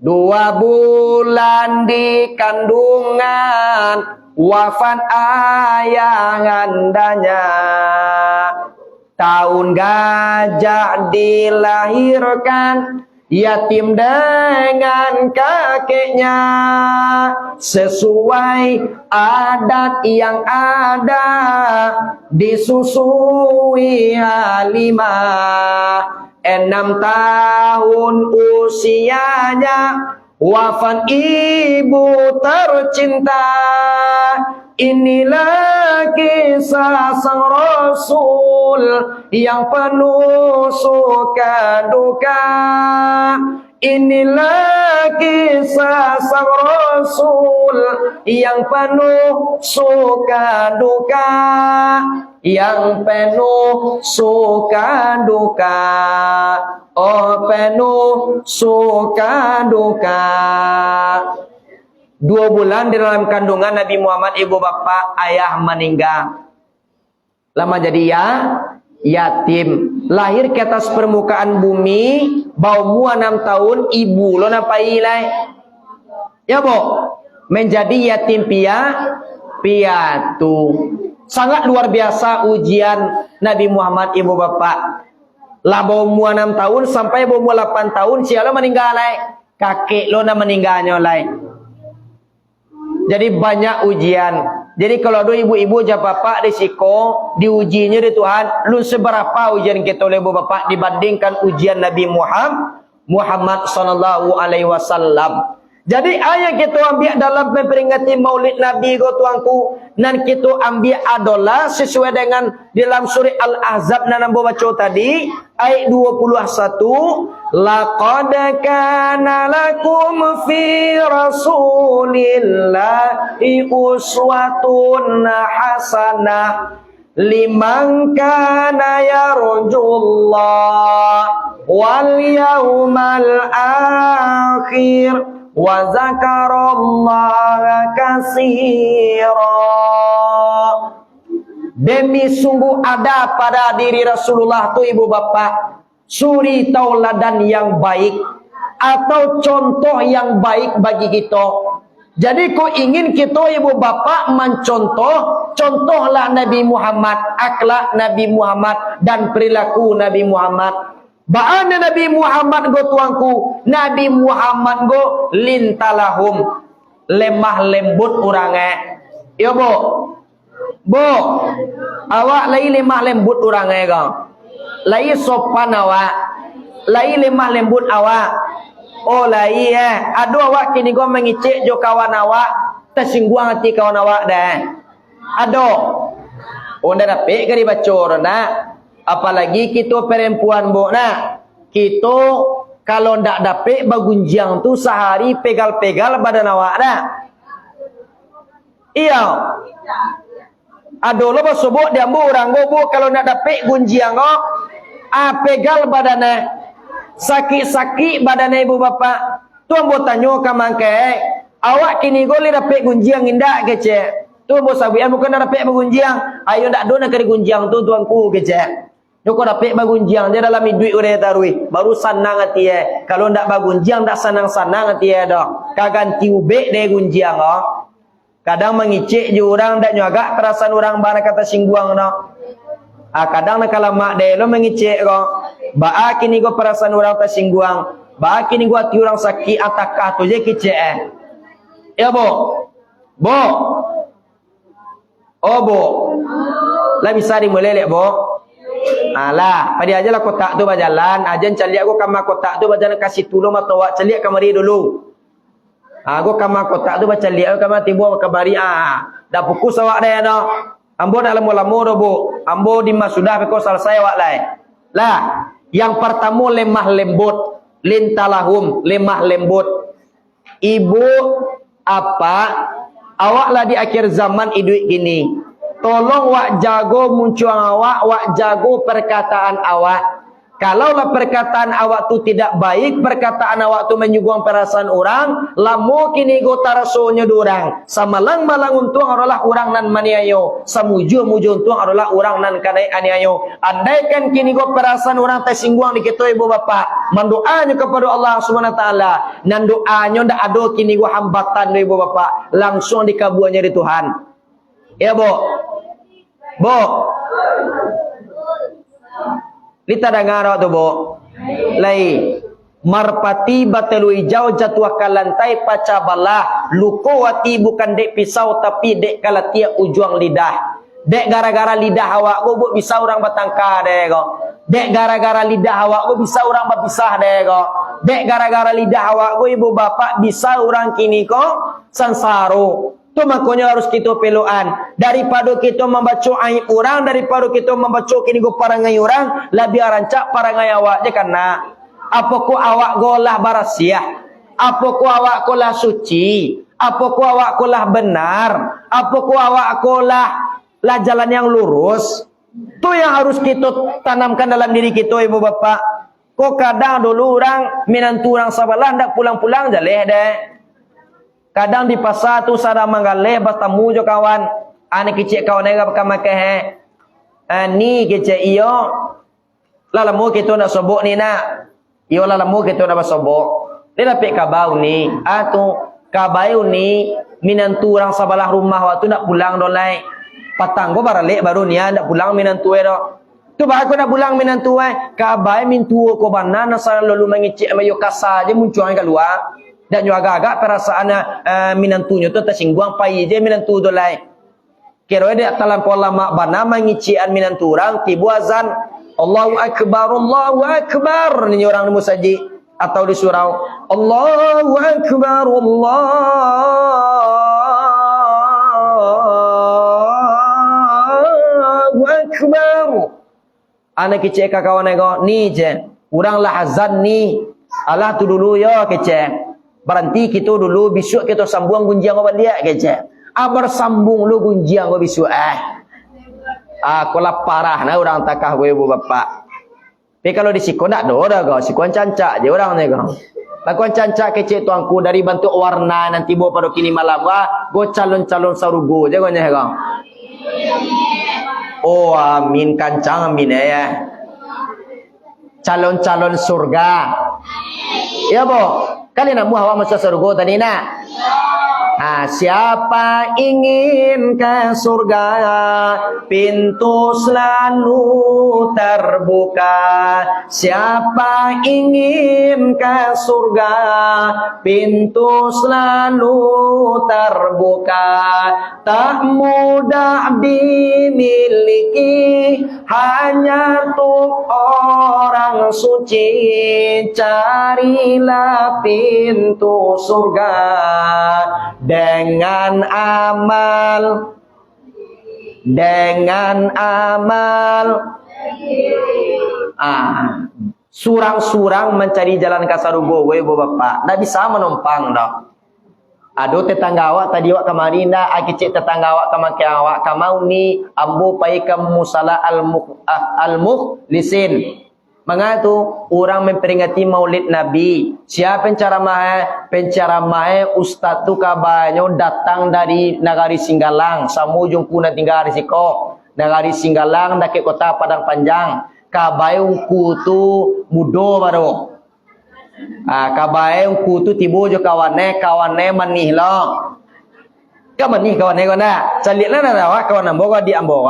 2 bulan di kandungan wafat ayah andanya. Tahun gajah dilahirkan yatim dengan kakeknya. Sesuai adat yang ada disusui Halimah. 6 tahun usianya wafat ibu tercinta. Inilah kisah sang Rasul yang penuh suka duka. Inilah kisah sang Rasul yang penuh suka duka. Yang penuh suka duka. Oh penuh suka duka. 2 bulan di dalam kandungan Nabi Muhammad ibu bapa ayah meninggal. Lama jadi yatim. Lahir ke atas permukaan bumi, bau 6 tahun ibu lo napai lai. Ya Bu, menjadi yatim piatu. Sangat luar biasa ujian Nabi Muhammad ibu bapa. Lah umur 6 tahun sampai umur 8 tahun siapa meninggal lai? Kakek lo na meninggalnya lai. Jadi banyak ujian. Jadi kalau ada ibu-ibu jawab bapak risiko diujinya di Tuhan, lu seberapa ujian kita oleh ibu bapak dibandingkan ujian Nabi Muhammad sallallahu alaihi wasallam. Jadi ayat kita ambil dalam memperingati Maulid Nabi go tuanku, dan kita ambil adalah sesuai dengan dalam surah Al-Ahzab nan ambo baca tadi ayat 21, laqad kana lakum fi rasulillahi uswatun hasanah liman kana yarjullah wal yawmal akhir wa zakarallaha katsira. Demi sungguh ada pada diri Rasulullah tu ibu bapak suri tauladan yang baik atau contoh yang baik bagi kita. Jadi ku ingin kita ibu bapak contohlah Nabi Muhammad, akhlak Nabi Muhammad dan perilaku Nabi Muhammad. Ba'ana Nabi Muhammad go tuangku, Nabi Muhammad go lintalahum, lemah lembut orangnya. Yo bo, awak lai lemah lembut orangnya go, lai sopan awak, lai lemah lembut awak. Oh lai aduh awak kini go mengicik jo kawan awak, tersinggung hati kawan awak dah. Aduh, onda dapat kali bacor nak. Apalagi kita perempuan bu nak, kita kalau ndak dapat bagunjang tu sehari pegal-pegal badan awak dah. Iya. Aduh lo basubuk dia bu orang bu kalau ndak dapat gunjang kok, pegal badannya, sakit-sakit badannya ibu bapak. Tu ambo tanyo kamangke, awak kini goli dapat gunjang indak kece. Tu ambo sabian bukan dapat bagunjang, ayo ndak do nak kari gunjang tu tuanku kece. Joko dapat bagunjang dia dalam duit udah tarui baru senang hati kalau ndak bagunjang ndak senang hati dah kaganti ubek deh gunjang kadang mengicik je orang ndak nyagak perasaan orang bana kata singguang kadang nak kalau mak deh lo mengicik ba kini go perasaan orang tersingguang ba kini go hati orang sakit atakah tu je kicik ya bo lah bisa dimulai bo. Alah, pada aja lah kotak tu berjalan. Ajan caliak aku kamar kotak tu berjalan kasih tolong atau awak caliak kamari dulu. Aku kamar kotak tu bercaliak aku kamar timbul kabari dah fokus awak dah dah. Ambo dah lama-lama dah bu. Ambo dimas sudah peko selesai awak lai. Lah, yang pertama lemah lembut, lintalahum, lemah lembut. Ibu apa awaklah di akhir zaman hidup ini. Tolong wak jago muncuang awak, wak jago perkataan awak. Kalaulah perkataan awak tu tidak baik, perkataan awak tu menyinggung perasaan orang, lamo kini go tarasonya dorang. Samalang malang untung adalah orang nan maniayo, samuju untung adalah orang nan kanai aniayo. Andaikan kini go perasaan orang tersinggung di kita ibu bapak, mendoanya kepada Allah Subhanahu wa taala, nan doanya ndak ada kini go hambatan ibu bapak, langsung dikabulnya di Tuhan. Ya bo. Lita dengar tu bo. Lai marpati batelu hijau jatuh ke lantai paca balah. Luko wati bukan dek pisau tapi dek kalatia ujung lidah. Dek gara-gara lidah awak go bisa orang bertangka dek go. Dek gara-gara lidah awak go bisa orang berpisah dek go. Dek gara-gara lidah awak go ibu bapak bisa orang kini ko sansaro. Tu makanya harus kita peluan. Daripada kita membaca aib orang, daripada kita membaca kini go parangai orang, lebih rancak parangai awak je karena apakah awak golah barasiah, apakah awak golah suci, apakah awak golah benar, apakah awak golah jalan yang lurus. Tu yang harus kita tanamkan dalam diri kita ibu bapak. Kok kadang dulu orang minantu orang sabalah ndak pulang-pulang jaleh deh. Kadang di pasar tu sada mangaleh bertemu jo kawan. Ane kecik kawan ega pakai ni kecik iyo. Lalamu kita nak sobok ni nak. Iyo lalamu kita nak bersobok. Dia dapat kabau ni. Tu kabau ni minantu orang sabalah rumah waktu nak pulang dolai. Patang go baralek baru ni nak pulang minantu ero. Tu bah aku nak bulang menantu ka bai mintu ko banana sa lalu mengicik mayo kasa je muncul kat luar dan yo agak-agak perasaan menantunya tu tersinggung pai je menantu tu lai. Kira dia talan pola mak bana mengician menantu orang tibu azan Allahu akbar ni orang musaji atau di surau Allahu akbar Allahu akbar. Anak kecil kawan nego ni je. Urang lah azan ni. Alah tu dulu ya kecil. Berhenti kita dulu besok kita sambung gunjiang ko balik kecil. Abar sambung lu gunjiang ko besok Aku lah parah nah orang takah gue ibu bapak. Tapi kalau di sikon tak ada dah kau. Sikon cancak je orang ni kau. Lakuan cancak kecil tuanku dari bentuk warna nanti bawa pada kini malam wah. Go calon-calon sarugo je kau ni kau. Oh amin kancang amin ya. Calon-calon surga. Ya bo. Kalian nak muah awak masuk surga tadi nak? Siapa ingin ke surga, pintu selalu terbuka. Siapa ingin ke surga, pintu selalu terbuka. Tak mudah dimiliki, hanya untuk orang suci. Carilah pintu surga dengan amal surang-surang mencari jalan ke sarugo we bapak ndak bisa menumpang dah. Aduh tetangga awak tadi awak kemari ndak akicik tetangga awak kemaki awak kamau ni ambo pai ke musala al-mukhlisin. Mengatu orang memperingati Maulid Nabi. Siapa penceramah ustaz tu kabarnya datang dari Negari Singgalang, samu jungku na tinggal risiko. Negari Singgalang dake kota Padang Panjang. Kabayungku tu mudo baru. Kabayungku tu tibu jo kawane manih lo. Ka manih kawane kona. Calitlah na dawa kawan ambo di ambo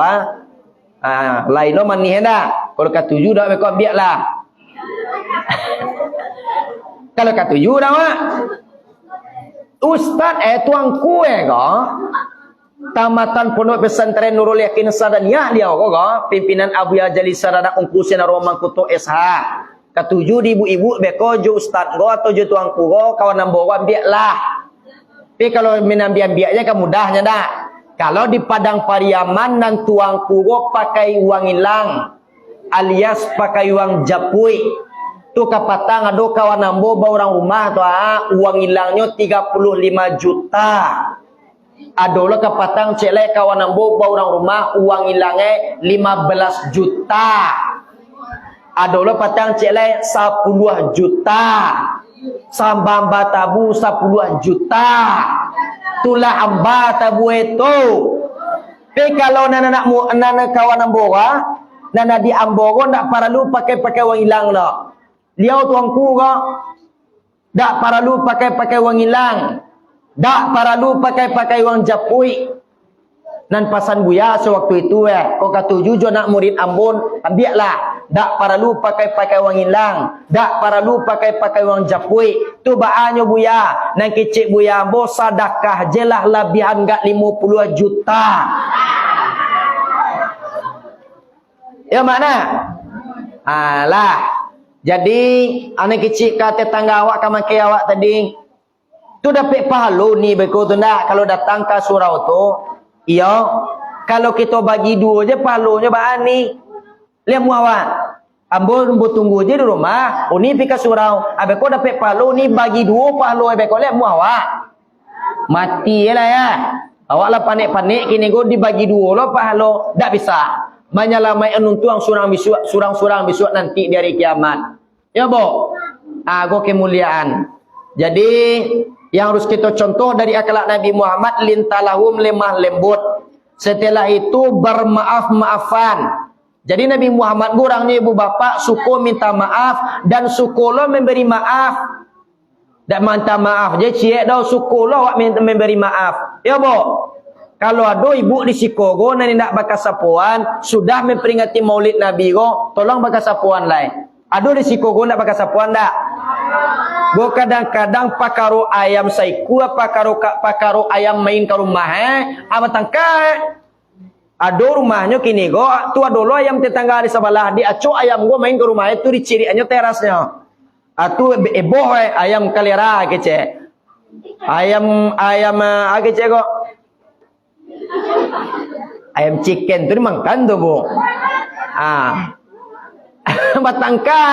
lain lo manih dah. Kalau katuju dah mereka biarlah. Kalau katuju dah mak. Ustaz tuangku tamatan pondok pesantren Nurul Yakin Sadaniyah dia pimpinan Abu Yajali Sarada Ungkusin Romang Kuto SH. Katuju di ibu-ibu beko jo ustaz go atau jo tuangku go kawan nambawan biarlah. Tapi kalau menambian-biaknya kan mudahnya dah. Kalau di Padang Pariaman dan tuangku go pakai uang hilang alias pakai uang japui tu kapatang ado kawan nambo ba orang rumah tu uang hilangnya 35 juta. Ado lah kapatang celek kawan nambo ba orang rumah uang hilangnya 15 juta. Ado lah patang celek 10 juta. Sambamba tabu 10 juta. Tulah amba tabu itu. Tapi kalau nana kawan nambo nana di Amboro ndak perlu pakai wang hilang lah. Liau tuangku kok ndak perlu pakai wang hilang. Ndak perlu pakai wang japui. Nan pasan buya sewaktu itu kok katuju jo nak murid Ambon ambillah. Ndak perlu pakai wang hilang. Ndak perlu pakai wang japui. Tu baanyo buya. Nan kecik buya Ambo sedekah jelah lebihan gak 50 juta. Ya mana? Alah. Jadi anak kecil kata tetangga awak kamaki awak tadi. Tu dapat pahala ni beko tu ndak kalau datang ke surau tu. Iya. Kalau kita bagi dua je pahalanya baan ni. Lihat mu awak. Ambo tunggu je di rumah. Ni pergi ke surau. Abeko dapat pahala ni bagi dua pahala abeko lihat mu awak. Mati lah ya. Awak lah panik-panik kini go dibagi dua lo pahala. Ndak bisa. Menyalamai anuntuang surang bisuak nanti di hari kiamat. Ya bo. Go kemuliaan. Jadi yang harus kita contoh dari akhlak Nabi Muhammad lintalahum lemah lembut. Setelah itu bermaaf-maafan. Jadi Nabi Muhammad kurangnya ibu bapak suku minta maaf dan suku lo memberi maaf. Dan minta maaf je ciek dah suku lo memberi maaf. Ya bo. Kalau ada ibu di Sikogo nani nak bakasapuan, sudah memperingati Maulid Nabi go, tolong bakasapuan lain. Ada di Sikogo nak bakasapuan dak? Go kadang-kadang pakaru ayam saiku pakaru ayam main ke rumah amatangka. Ada rumahnya kini go, tu adolo ayam tetangga di sebelah, di aco ayam go main ke rumah itu di ciriannya terasnya. Atu eboh ayam kalera kece. Ayam kece go. Ayam chicken tu dimakan tu bu. Batangka.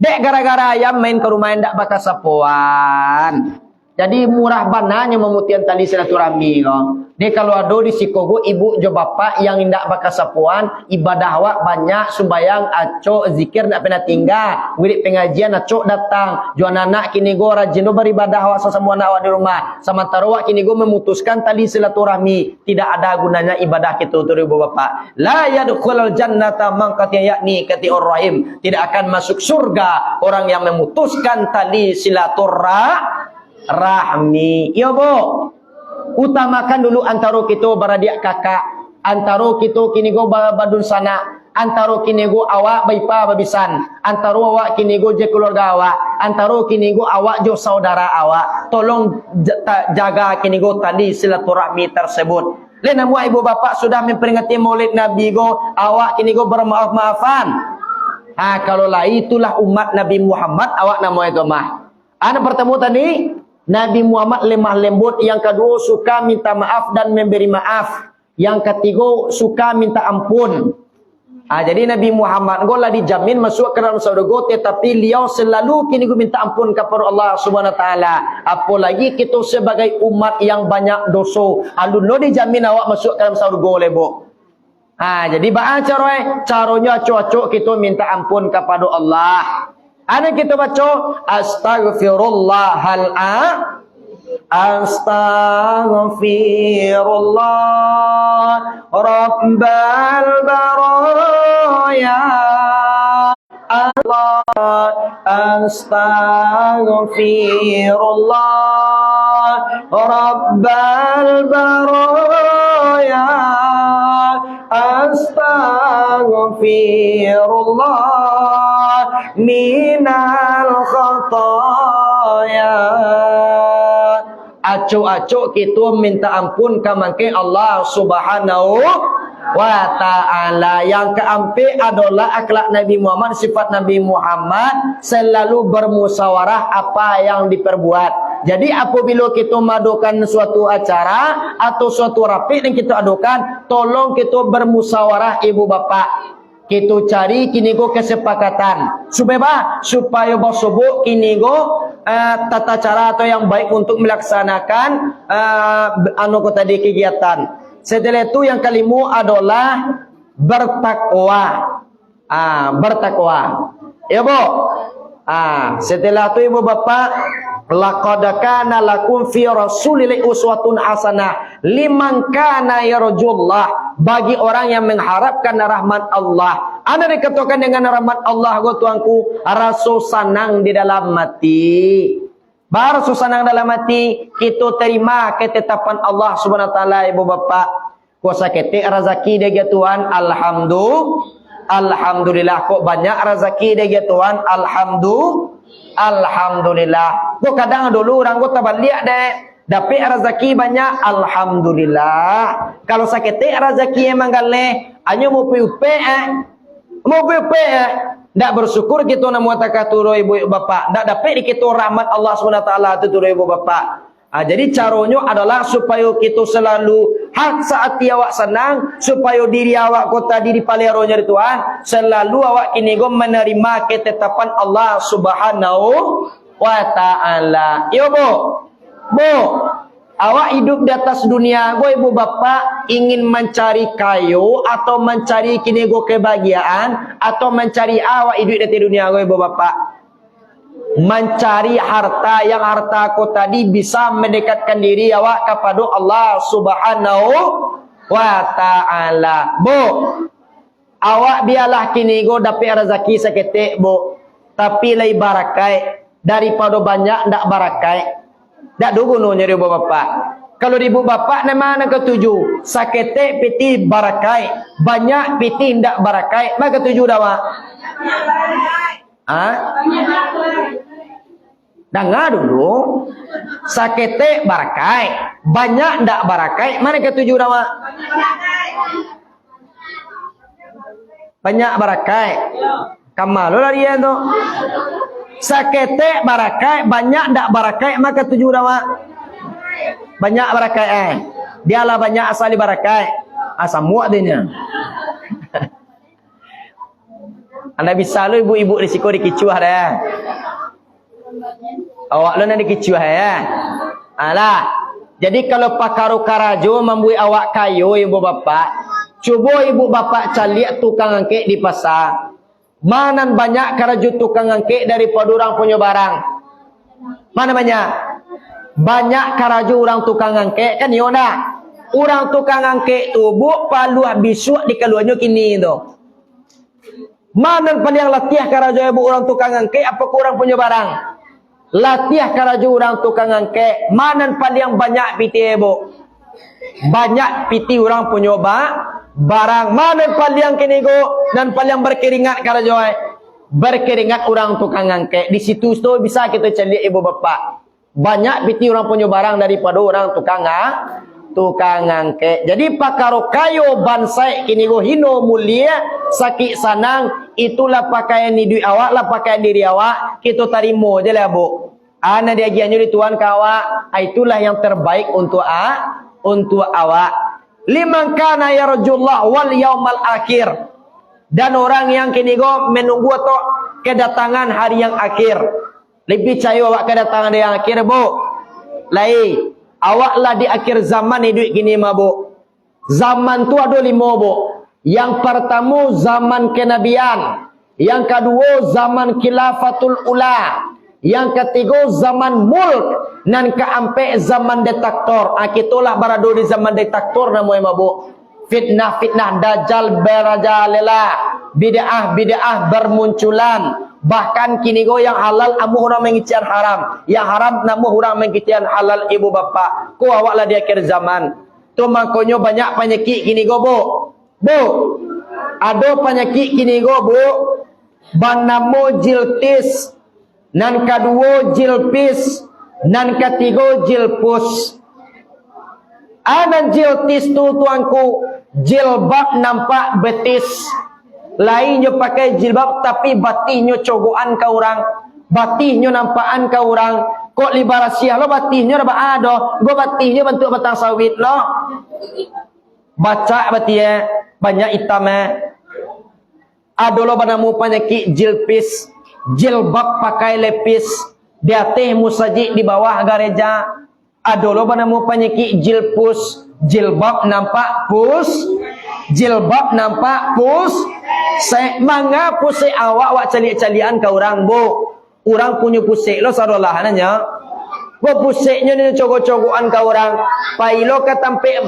Dek gara-gara ayam main ke rumah ndak bakal sapuan. Jadi murah bananya memutian tali silaturahmi ko. Dek kalau ada di Sikogo ibu jo bapak yang ndak bakal sapuan, ibadah awak banyak, sembayang aco zikir ndak pernah tinggal. Wirid pengajian aco datang. Jo anak kini go rajin do beribadah awak semua anak awak di rumah. Sementara awak kini go memutuskan tali silaturahmi, tidak ada gunanya ibadah kita tu ibu bapak. La yadkhulul jannata man qatiya yakni qati'ur rahim. Tidak akan masuk surga orang yang memutuskan tali silaturahmi. Ya bu, utamakan dulu antara kita beradik kakak, antara kita kini go badun sana, antara kini go awak baipa babisan, antara awak kini go je keluarga awak, antara kini go awak jo saudara awak. Tolong jaga kini go tali silaturahmi tersebut. Lena mua ibu bapak sudah memperingati Maulid Nabi go, awak kini go bermaaf-maafan. Kalau lah itulah umat Nabi Muhammad, awak nama itu mah. Ana bertemu tadi Nabi Muhammad lemah lembut. Yang kedua suka minta maaf dan memberi maaf. Yang ketiga suka minta ampun. Jadi Nabi Muhammad golah dijamin masuk ke dalam surga, tetapi beliau selalu kini minta ampun kepada Allah Subhanahu Wa Taala. Apalagi kita sebagai umat yang banyak dosa, alun dijamin awak masuk ke dalam surga oleh bu. Jadi baca caranya acok-acok kita minta ampun kepada Allah. Ada kita baca Astaghfirullah Rabbal baraya Allah. Astaghfirullah Rabbal baraya Astaghfirullah minal khataya. Acuk-acuk kita minta ampun kamangke Allah Subhanahu wa Ta'ala. Yang keempat adalah akhlak Nabi Muhammad, sifat Nabi Muhammad selalu bermusyawarah apa yang diperbuat. Jadi apabila kita madukan suatu acara atau suatu rapi yang kita adukan, tolong kita bermusyawarah ibu bapak. Kita cari kini go kesepakatan. Supaya bosobok kini go tata cara atau yang baik untuk melaksanakan tadi kegiatan. Setelah itu yang kelima adalah bertakwa. Bertakwa. Ya bu. Setelah itu ibu bapak, laqad kana lakum fi rasulillahi uswatun hasanah liman kana yarjullah, bagi orang yang mengharapkan rahmat Allah. Anda dikatakan dengan rahmat Allah go tuanku, rasa senang di dalam hati. Rasa senang dalam hati, kita terima ketetapan Allah Subhanahu wa taala ibu bapak. Kuasa ketik rezeki dia Tuhan, alhamdulillah. Kok banyak rezeki dia Tuhan, alhamdulillah. Kok kadang dulu orang kok tabaliak deh, dapat rezeki banyak, alhamdulillah. Kalau sakit rezeki emang galeh, hanya mau piupe ndak bersyukur kita nak muataka turu ibu bapak, ndak dapat di kita rahmat Allah Subhanahu wa taala tu turu ibu bapak. Jadi caranya adalah supaya kita selalu hak saat awak senang, supaya diri awak kota diri paliaronya di Tuhan, selalu awak kini go menerima ketetapan Allah Subhanahu wa taala. Yo bu, awak hidup di atas dunia go ibu bapak ingin mencari kayu atau mencari kini go kebahagiaan atau mencari awak hidup di dunia go ibu bapak. Mencari harta yang harta aku tadi bisa mendekatkan diri awak kepada Allah Subhanahu wa taala. Bu, awak biarlah kini go dapat rezeki seketik bu, tapi lai barakai daripada banyak ndak barakai. Ndak dugununya ibu bapak. Kalau ibu bapak nama nak ketujuh. Sakete piti barakai. Banyak piti ndak barakai. Maka ketujuh dah mak. Dengar dulu. Sakete barakai. Banyak ndak barakai. Mana ketujuh dah mak? Banyak barakai. Kamal lah dia tu. Sakete barakai. Banyak ndak barakai. Maka ketujuh dah mak? Banyak barakai Dialah banyak asal barakai. Asal muak dia. Anda bisa lu ibu-ibu risiko dikicuah dah. Awak lu nak dikicuah ya. Alah. Jadi kalau pakaru karajo membui awak kayu ibu bapak, cuba ibu bapak cari tukang angkek di pasar. Mana banyak karajo tukang angkek daripada orang punya barang. Mana banyak? Banyak karajo orang tukang angkek kan yona. Orang tukang angkek tu bu palu bisuk di keluarnya kini tu. Mana paling latih karajo ibu orang tukang angkek apa kurang punya barang? Latih karajo orang tukang angkek. Mana paling banyak piti ibu? Banyak piti orang punya barang. Mana paling kini go dan paling berkeringat karajo berkeringat orang tukang angkek. Di situ tu bisa kita cari ibu bapak. Banyak piti orang punya barang daripada orang tukang angkek. Jadi pakaro kayo bansai kini go hino mulia sakit sanang itulah pakaian di duit awak lah pakaian diri awak kita tarimo je lah bu. Ana dia gianyo di tuan kawa itulah yang terbaik untuk awak. Liman kana yarjullah wal yaumal akhir. Dan orang yang kini go menunggu atau kedatangan hari yang akhir. Lebih percaya awak kedatangan yang akhir bu. Lain. Awaklah di akhir zaman hidup gini ma bu. Zaman tu ada 5 bu. Yang pertama zaman kenabian. Yang kedua zaman khilafatul ula. Yang ketiga zaman mulk. Dan keempat zaman diktator. Kitulah berada di zaman diktator namanya ma bu. Fitnah-fitnah dajjal berajalela. Bid'ah bermunculan. Bahkan kini go yang halal amu orang mengician haram, yang haram namu orang mengician halal ibu bapa. Ku awaklah di akhir zaman. Tu makanya banyak penyakit kini go bu. Ada penyakit kini go bu. Banamu jiltis, nan kedua jilpis, nan ketiga jilpus. Anan jiltis tu tuanku jilbab nampak betis. Lainnya pakai jilbab tapi batinnya cogokan ke orang. Batinnya nampakan ke orang. Kok libarasiah lo batinnya ada ada. Go batinnya bentuk batang sawit lo. Baca batia banyak hitam Ada lo banamu penyakit jilpis. Jilbab pakai lepis. Di atas musajid di bawah gereja. Ada lo banamu penyakit jilpus. Jilbab nampak pus. Jilbab nampak pus. Manga pusik awak calian ke orang bu. Orang punya pusik lo sadolah nanya. Bu pusiknya ni cogok-cogokan ke orang. Pailo ketampe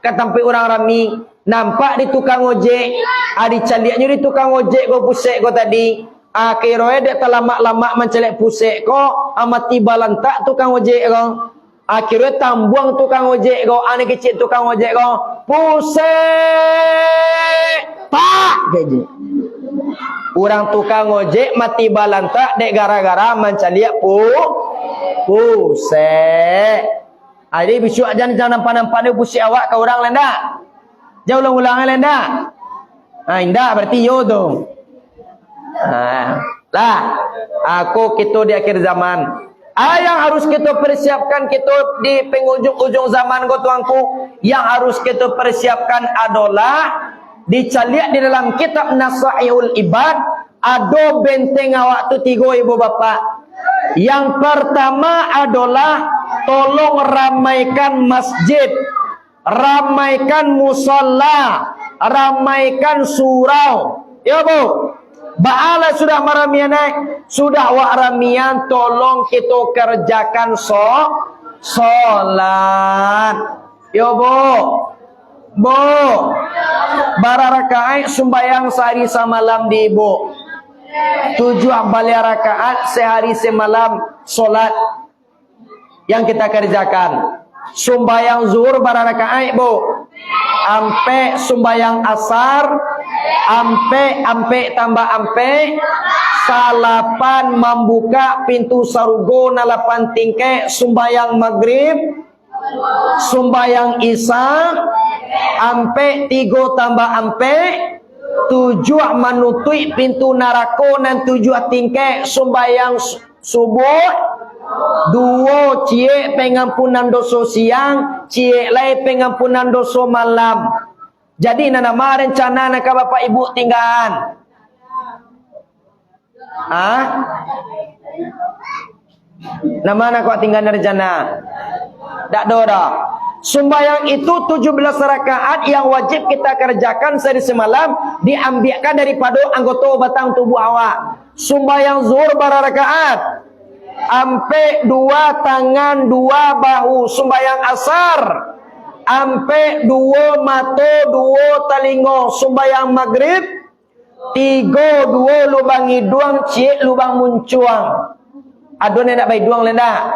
ketampe orang rami. Nampak di tukang ojek. Adi caliannya di tukang ojek go pusik go tadi. Akhirnya dia terlama-lama mencalek pusik ko amati balantak tukang ojek ko. Akhirnya tambuang tukang ojek ko, anak kecil tukang ojek ko, pusing, pak, gaji. Orang tukang ojek mati balantak dek gara-gara mencaliak pusing. Jadi besok jangan nampak-nampak dia pusing awak ke orang lenda. Jauh ulang-ulang lenda. Indah berarti yo tu. Lah, aku kita di akhir zaman. Yang harus kita persiapkan kita di penghujung-ujung zaman ko tuanku, yang harus kita persiapkan adalah dicaliak di dalam kitab Nasaihul Ibad ada benteng awak tu 3 ibu bapa. Yang pertama adalah tolong ramaikan masjid, ramaikan musalla, ramaikan surau. Ya bu. Ba'ala sudah maramian sudah wa ramian tolong kita kerjakan solat. Yo bu bararakaat sembahyang sehari semalam di ibu 7 balik rakaat sehari semalam solat. yang kita kerjakan. Sembahyang zuhur berapa rakaat, Bu? Ampe sembahyang asar, ampe tambah ampe, salapan membuka pintu sarugo nalapan tingke, sembahyang maghrib, sembahyang isya, ampe 3 tambah ampe, 7 menutui pintu narako dan 7 tingke, sembahyang subuh, 2 cie pengampunan dosa siang, cie lai pengampunan dosa malam. Jadi nama rencana nak bapak ibu tinggalan. Nama nak kau tinggal rencana. Tak dah. Sembahyang itu 17 rakaat yang wajib kita kerjakan sehari semalam, diambilkan daripada anggota batang tubuh awak. Sembahyang zuhur berapa rakaat? Ampe 2 tangan 2 bahu. Sembahyang asar ampe 2 mata 2 telinga. Sembahyang maghrib 3 2 lubang hidung cik lubang muncuang. Aduh nak bayi duang lenda.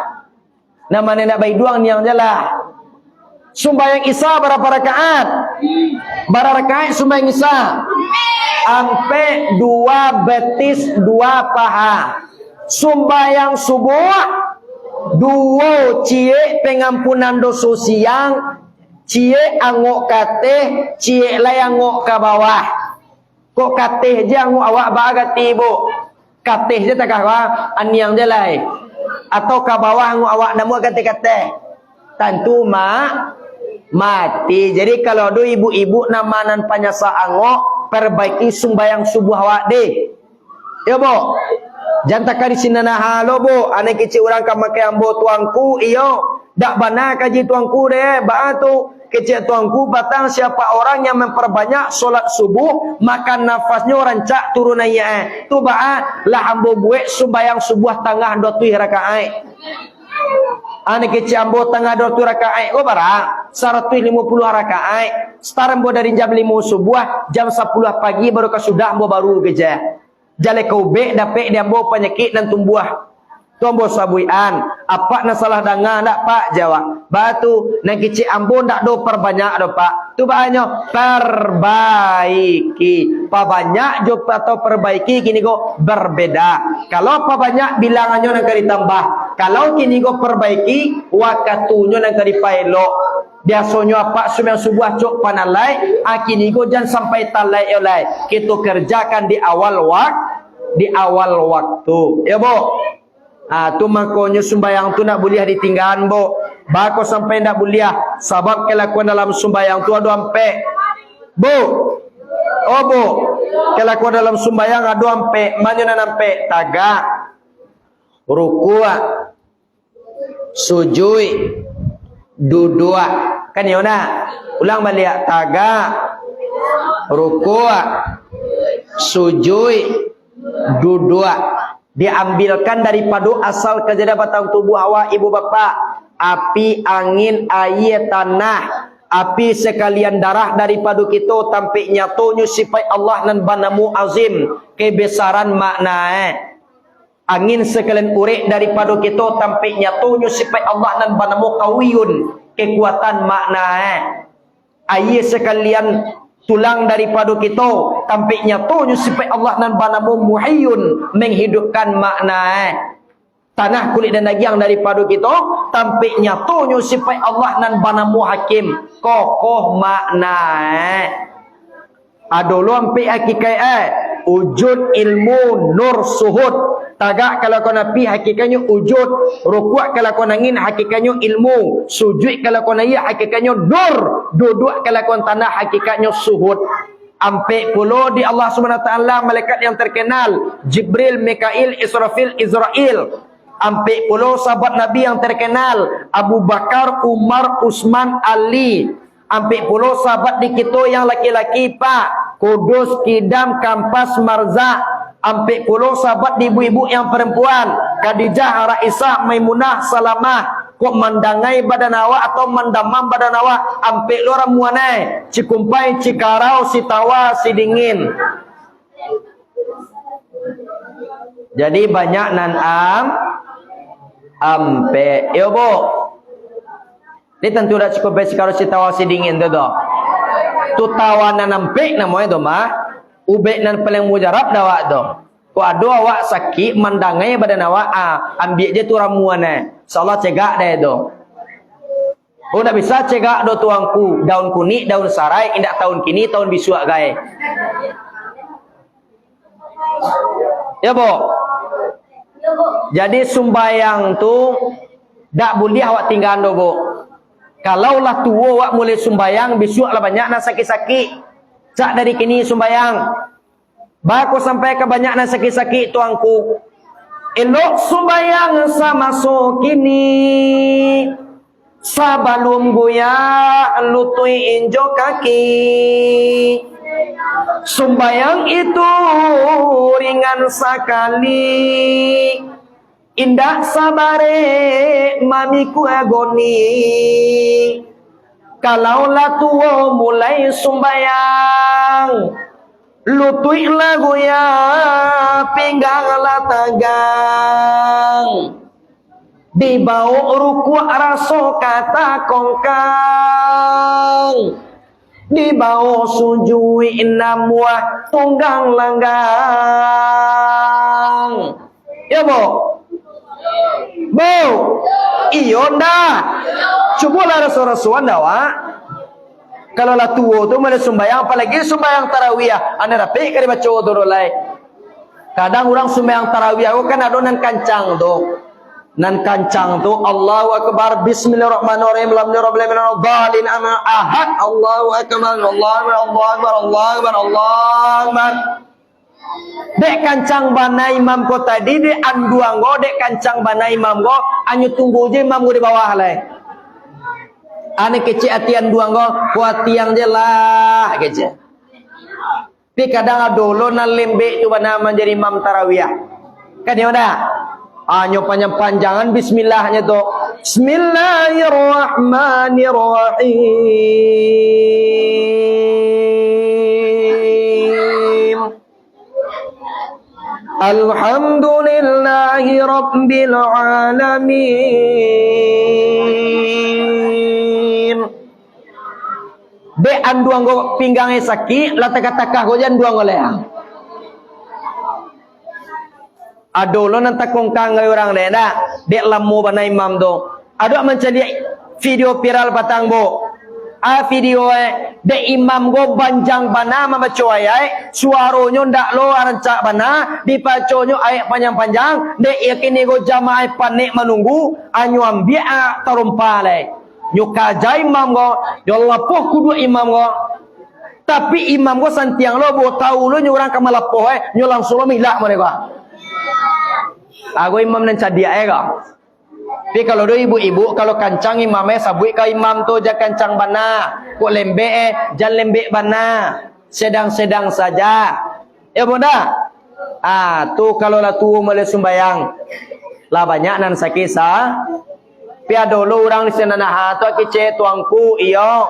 Nama nak bayi duang ni yang jelah. Sembahyang isya berapa rakaat? Berapa rakaat sembahyang isya? Ampe 2 betis 2 paha. Sembahyang subuh 2 cie pengampunan dosa siang, cie angok kateh, cie lai angok ke bawah. Kok kateh je angok awak bagati ibu. Kateh je tak kah aniang je lai. Atau ke bawah angok awak nama kateh-kateh. Tentu mati. Jadi kalau ada ibu-ibu namanan panyasa angok, perbaiki sembahyang subuh awak deh. Ya bu. Jangan tak di sini nah halo bu, anak kecil orang kan makai ambo tuangku, iyo, dak bana kaji tuangku deh, bah tu kecil tuangku batang siapa orang yang memperbanyak solat subuh, makan nafasnya rancak turun ayat, tu bah lah ambo buat sembahyang subuh tengah 2 rakaat. Anak kecil ambo tengah 2 rakaat, oh barang 150 rakaat, start ambo dari jam 5 subuh, jam 10 pagi baru sudah ambo baru kerja. Jale kau be dapet dia ambo penyakit dan tumbuh. Tombo sabuian. Apa na salah dengar ndak pak jawab. Batu nak kecil ambo ndak do perbanyak do pak. Tu banyak perbaiki. Perbanyak jo atau perbaiki kini go berbeda. Kalau perbanyak bilangannya nak ditambah. Kalau kini go perbaiki wakatunya nak dipailok. Biasanya apa sembahyang subuh cok panalai, kini go jangan sampai talai oleh. Kita kerjakan di awal waktu. Ya bu. Tu makanya sembahyang tu nak boleh ditinggalkan bu. Bako sampai nak boleh sebab kelakuan dalam sembahyang tu ada ampe. Bu. Oh bu. Kelakuan dalam sembahyang ada ampe. Mana nak ampe? Tagak. Ruku'. Sujud. Duduk. Kan ya nak? Ulang balik. Tagak. Ruku'. Sujud. Duduk. Diambilkan daripada asal kejadian batang tubuh awak ibu bapa. Api, angin, air, tanah. Api sekalian darah daripada kita tampik nyatonya sifat Allah dan banamu azim. Kebesaran makna Angin sekalian urik daripada kita tampik nyatonya sifat Allah dan banamu kawiyun. Kekuatan makna Air sekalian tulang daripada kita tampik nyatonya sifat Allah dan banamu muhayyun menghidupkan makna tanah kulit dan daging daripada kita tampik nyatonya sifat Allah dan banamu hakim kokoh makna adolo ampi hakikat wujud ilmu nur suhud tagak kalau kau napi hakikatnya wujud rukuk kalau kau angin hakikatnya ilmu sujud kalau kau naik hakikatnya nur duduk kalau kau tanah hakikatnya suhud ampe puluh di Allah Subhanahu wa taala malaikat yang terkenal Jibril, Mikail, Israfil, Izrail ampe puluh sahabat Nabi yang terkenal Abu Bakar, Umar, Utsman, Ali ampe puluh sahabat di kita yang laki-laki pak Kudus, Kidam, Kampas, Marza ampe puluh sahabat di ibu-ibu yang perempuan Khadijah, Raisah, Maimunah, Salamah kok mendangai badan awak atau mendamam badan awak ampe lu ramuanai Cikumpai, Cikarau, Sitawa, Sidingin. Jadi banyak nanam ampe. Yo bu. Ini tentu dah cukup basic kalau si tawa si dingin tu do. Tu tawanan ampe namanya do mah. Ubek nan paling mujarab dah wak do. Ko ado awak sakit mandangai badan awak ambil je tu ramuan insyaallah cegak deh do. Oh tak bisa cegak do tuangku daun kuning daun sarai indak tahun kini tahun bisuak gai. Ya bu. Jadi sumbayang tu dak boleh awak tinggal do bu. Kalau lah tua awak mulai sumbayang bisuak lah banyak nak sakit-sakit. Cak dari kini sumbayang. Baku sampai ke banyak nak sakit-sakit tuangku. Elok sumbayang sama so kini. Sabalum goyah lutui injo kaki. Sumbayang itu ringan sekali. Indah sabare mamiku agoni. Kalaulah tua mulai sumbayang, lutui lagu ya pinggang lah tegang. Di bawah ruku raso kata kongkang. Di bawah sujui namwa tunggang langgang. Ya bu? Bu? Iyo ndak? Cubalah rasul-rasulan dah wak. Kalau lah tua tu mulai sumbayang, apalagi sumbayang tarawih, anda rapi kali baca tu dolai. Kadang orang sumbayang tarawih aku kan ada nan kancang tu. Nan kancang tu Allahu akbar bismillahirrahmanirrahim lam rabbil alamin ahad Allahu akbar Allahu akbar Allahu akbar Allahu akbar. Dek kancang bana imam ko tadi de anduang go dek kancang bana imam go anyu tunggu je imam go di bawah lai. Ane kecil atian duang go kuat tiang je lah kecil. Tapi kadang adolo nan lembek tu bana menjadi imam tarawih. Kan ya udah. Anyo panjang-panjangan bismillahnya tu. Bismillahirrahmanirrahim. Alhamdulillahi rabbil alamin. Be anduang go pinggangnya sakit, latak-takah go jan duang go leang. Adolo nanti kongkang gay orang lena dek lamu bana imam do. Ado mencari video viral batang bo. Video dek imam go banjang bana membaca ayat suaronyo ndak lo arancak bana dipaconyo ayat panjang-panjang dek yakini go jamaah panik menunggu anyu ambil tarumpale. Nyuka jai imam go yolapoh kudu imam go. Tapi imam go santiang lo bo tahu lo nyurang kamalapoh nyo langsung lo milah mereka. Aku imam nan cadia ka. Tapi kalau do ibu-ibu kalau kancang imamnya sabui ka imam tu ja kancang bana, ko lembe jan lembe bana. Sedang-sedang saja. Ya bunda. Tu kalau lah tu mulai sembayang. Lah banyak nan sakisa. Pia dulu orang di sana nah tu kice tuangku iyo.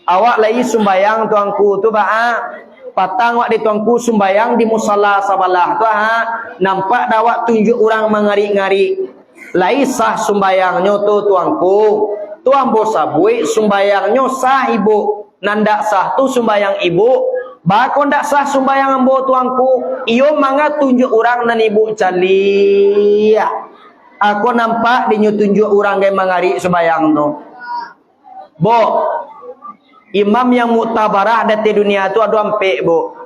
Awak lagi sembayang tuangku tu ba. Patang wak di tuangku sumbayang di musala sabalah tu nampak dawak tunjuk orang mengari-ngari. Lai sah sumbayangnya tu tuangku. Tuang bo sabui sumbayangnya sah ibu. Nandak sah tu sumbayang ibu. Bakon ndak sah sumbayang ambo tuangku. Iyo manga tunjuk orang nan ibu cali. Aku nampak dinyu tunjuk orang gay mengari sumbayang tu. Bo imam yang muktabarah dari dunia itu ada empat bu.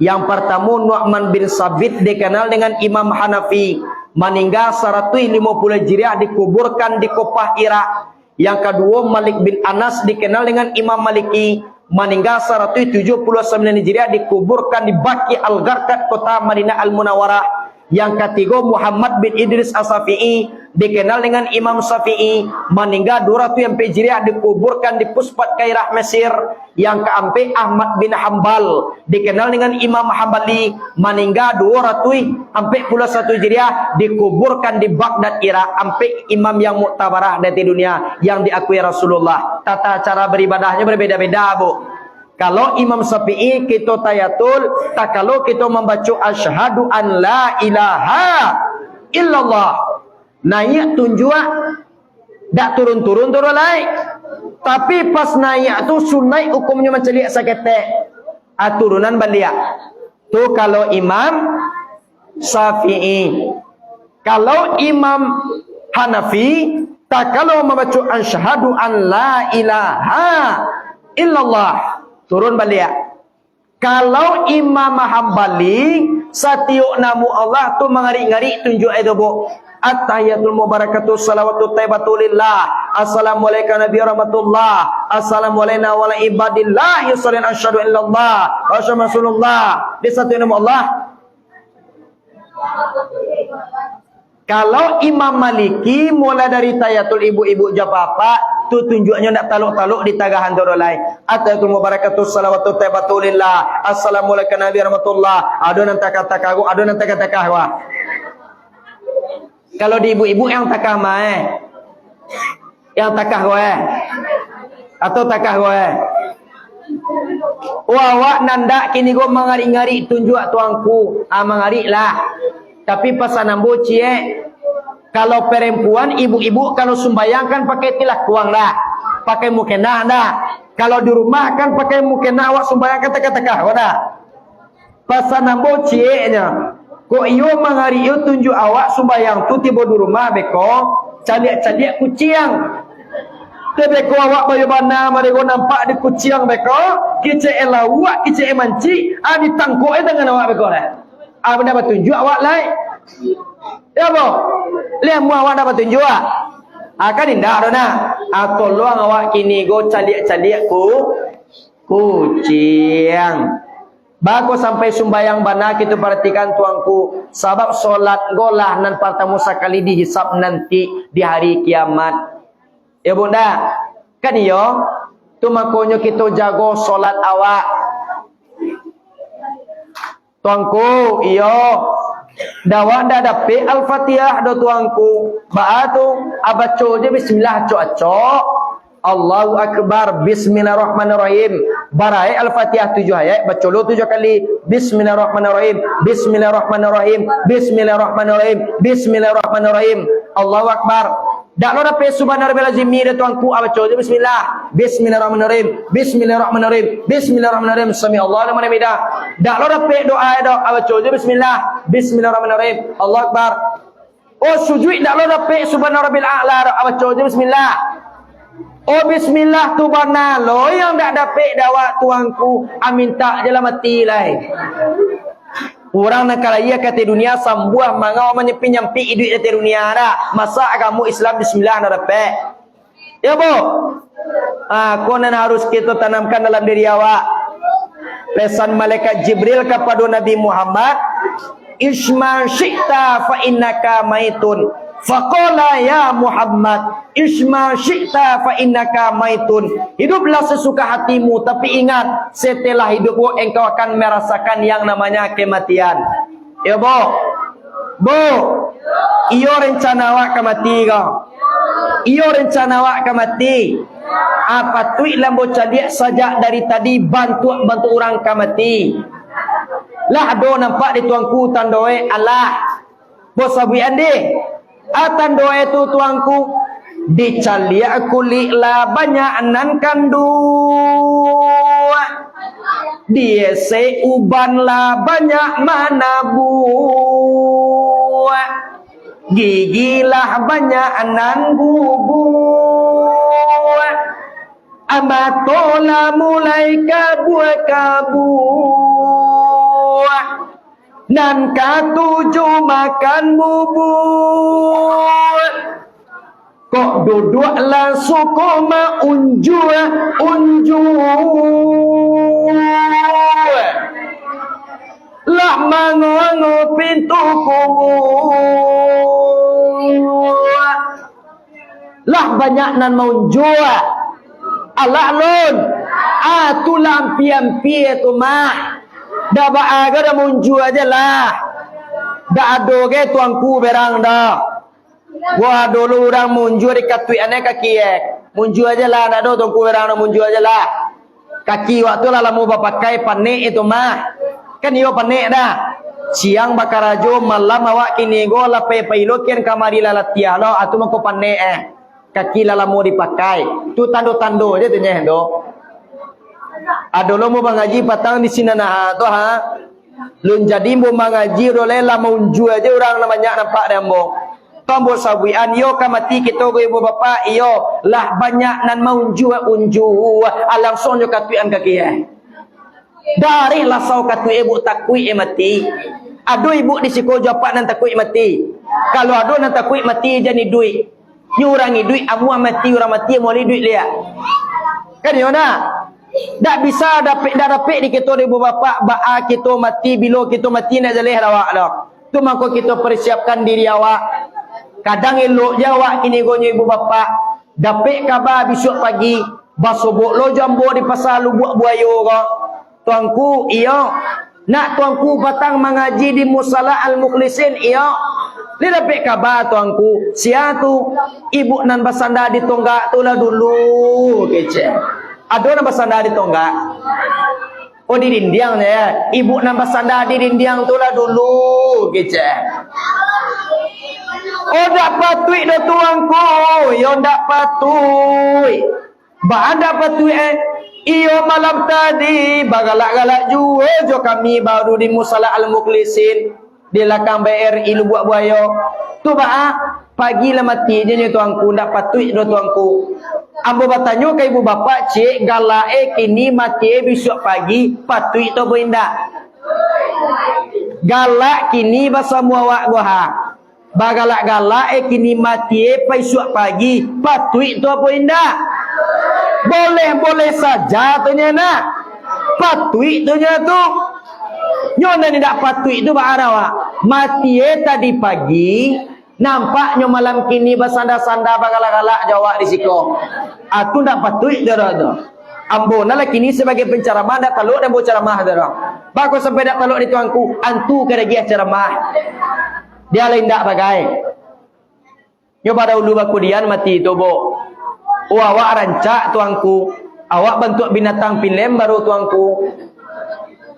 Yang pertama Nu'man bin Sabit dikenal dengan Imam Hanafi. Meninggal 150 Hijriah dikuburkan di Kopah Irak. Yang kedua Malik bin Anas dikenal dengan Imam Maliki. Meninggal 179 Hijriah dikuburkan di Baqi Al-Gharqad kota Madinah Al-Munawwarah. Yang ketiga Muhammad bin Idris As-Syafi'i dikenal dengan Imam Syafi'i, meninggal 200 Hijriah dikuburkan di Puspat Kairah Mesir. Yang keempat Ahmad bin Hambal dikenal dengan Imam Hambali, meninggal 241 Hijriah dikuburkan di Baghdad Irak. Empat imam yang muktabarah dari dunia yang diakui Rasulullah. Tata cara beribadahnya berbeda-beda bu. Kalau Imam Syafi'i kita tayatul, tak kalau kita membaca asyhadu an la ilaha illallah naik tunjuk dak turun-turun lain. Tapi pas naik tu sunai hukumnya macam liak saketek. Turunan balik. Tu kalau Imam Syafi'i. Kalau Imam Hanafi, tak kalau membaca asyhadu an la ilaha illallah, turun balik. Kalau Imam Hambali, satiuk namu Allah tu mengari-ngari tunjuk itu bu. At-tahiyatul mubarakatuh salawatu taibatulillah. Assalamualaikum nabi rahmatullah. Assalamualaikum wa ala ibadillah yusallin asyhadu illallah wa asyhadu rasulullah. Di satu nama Allah. Kalau Imam Maliki mulai dari tahiyatul ibu-ibu jabapa tu tunjuknya nak taluk-taluk di tagahan doro lain. At-tahiyatul mubarakatuh salawatu taibatulillah. Assalamualaikum nabi rahmatullah. Ada nan takah-takah, ada nan takah-takah wah. Kalau di ibu-ibu yang takah mah yang takah weh atau takah weh wawak nanda kini go mengari-ngari tunjuk tuangku mengari lah. Tapi pasangan bocie kalau perempuan ibu-ibu kalau sumbayang kan pakai tilak kuang dah, pakai mukena dah. Kalau di rumah kan pakai mukena awak sumbayang kata-kata dah. Pasangan bocie nya ko iyo mangari iyo tunjuk awak sumbayang tu tiba di rumah beko caliak-caliak kucing. Te beko awak bayu bana mereka nampak di kucing beko kice elawak kice emanci ditangkuk dengan awak beko lah. Benda bertunjuk awak lain. Ya bo. Lihat mu awak dapat tunjuk kan indah dona. Tolong awak kini go caliak-caliak kucing. Bagus sampai sumbayang bana kita perhatikan tuangku. Sebab solat golah nan pertama sekali dihisap nanti di hari kiamat. Ya bunda. Kan iyo. Tu makanya kita jago solat awak. Tuangku iyo. Dawa dah dapat Al-Fatihah do tuangku. Baatu abaco je bismillah co-co. Allahu Akbar, bismillahirrahmanirrahim. Barai Al-Fatihah 7 ayat, baca lu 7 kali. Bismillahirrahmanirrahim, bismillahirrahmanirrahim, bismillahirrahmanirrahim, bismillahirrahmanirrahim. Allahu Akbar. Dak lo dapat subhanarabbiyal azim ni tuanku baca je bismillah. Bismillahirrahmanirrahim, bismillahirrahmanirrahim, bismillahirrahmanirrahim. Sami Allahu liman hamidah. Dak lo dapat doa baca je bismillah. Bismillahirrahmanirrahim. Allahu Akbar. Oh sujud dak lo dapat subhanarabbiyal a'la baca je bismillah. Oh bismillah tu bana lo yang tak dapat dawak tuangku minta je lah mati lah. Orang nak kalaya kata dunia sambuah mangau menyepi-nyempi duit kata dunia dah. Masa agama Islam bismillah nak dapat. Ya bo. Konan harus kita tanamkan dalam diri awak. Pesan malaikat Jibril kepada Nabi Muhammad, Isma syi'ta fa innaka maitun. Faqala ya Muhammad, Isma syi'ta fa innaka maitun. Hiduplah sesuka hatimu, tapi ingat setelah hidupmu engkau akan merasakan yang namanya kematian. Ya bo. Bo. Iyo rencana awak ke mati kau. Iyo rencana awak ke mati. Apa tu lambo cadiak saja dari tadi bantu orang ke mati. Lah do nampak di tuangku tandoe Allah. Bos abu ande. Atan doa itu tuangku dicalia kulik lah banyak anan kandu dia uban lah banyak mana buah gigilah banyak anan bubuh amatola mulai kabuah nan katuju makan bubur kok duduklah suku unjur lah mangongo pintu kubur lah banyak nan maunjur Allah lun tu lampian-lampian tu mah dah baaga dah munju aja lah. Dah ado ke tuangku berang dah. Gua dulu orang munju di katui aneh kaki munju aja lah. Dah do tuangku berang dah munju aja lah. Kaki waktu lah lamu pakai panik itu mah. Kan iyo panik dah. siang bakarajo malam awak kini go lape pailokian kamari lalatia lo atu mako panne kaki lala mau dipakai tu tando-tando je tu nyeh do adolo mau mengaji patang di sini nah to ha lun jadi mau mengaji role la mau unju aja orang namanya nampak dembo tombo sawian yo kamati kita go ibu bapa iyo lah banyak nan mau unju langsung yo katuan kaki dari lah sau katu ibu takui mati ado ibu di siko japak nan takui mati kalau ado nan takui mati jadi duit nyurangi duit amu mati orang mati mau duit lihat kan yo na dak bisa dapat di kita ibu bapa baa kita mati bilo kita mati nak jaleh awak dak tu mako kita persiapkan diri awak kadang elok jawak kini gonyo ibu bapa dapat kabar besok pagi basobok lo jambo di pasar lubuk buayo ko tuanku iyo nak tuanku batang mengaji di Musala Al-Mukhlisin iyo ni dapat kabar tuanku sia tu ibu nan basanda di tonggak tu lah dulu kece ada nan basanda di tonggak oh di dindiang ya ibu nan basanda di dindiang tu lah dulu kece oh dak patui do tuanku yo dak patui ba dak patui iyo malam tadi bagalak-galak juwe jo kami baru di Musala Al-Mukhlisin di lakang BRI Lubuk Buayo tu ba pagi lah mati je tuanku ndak patut do tuanku ambo bertanya ke ibu bapa cik galak kini mati besok pagi patut to boinda galak kini basa muawak goha bagalak-galak kini mati besok pagi patut to boinda boleh saja tanya nak patut tanya tu nyona ni dak patut itu barawa mati tadi pagi nampaknya malam kini basanda-sanda bagalak-galak jawab di siko aku ndak patut dah ambo nala kini sebagai penceramah dak taluk dan mau ceramah dah bagus sampai dak taluk di tuanku antu kada dia ceramah dia lain dak bagai nyo pada ulu bakudian mati tu bo awak rancak tuanku awak bentuk binatang film baru tuanku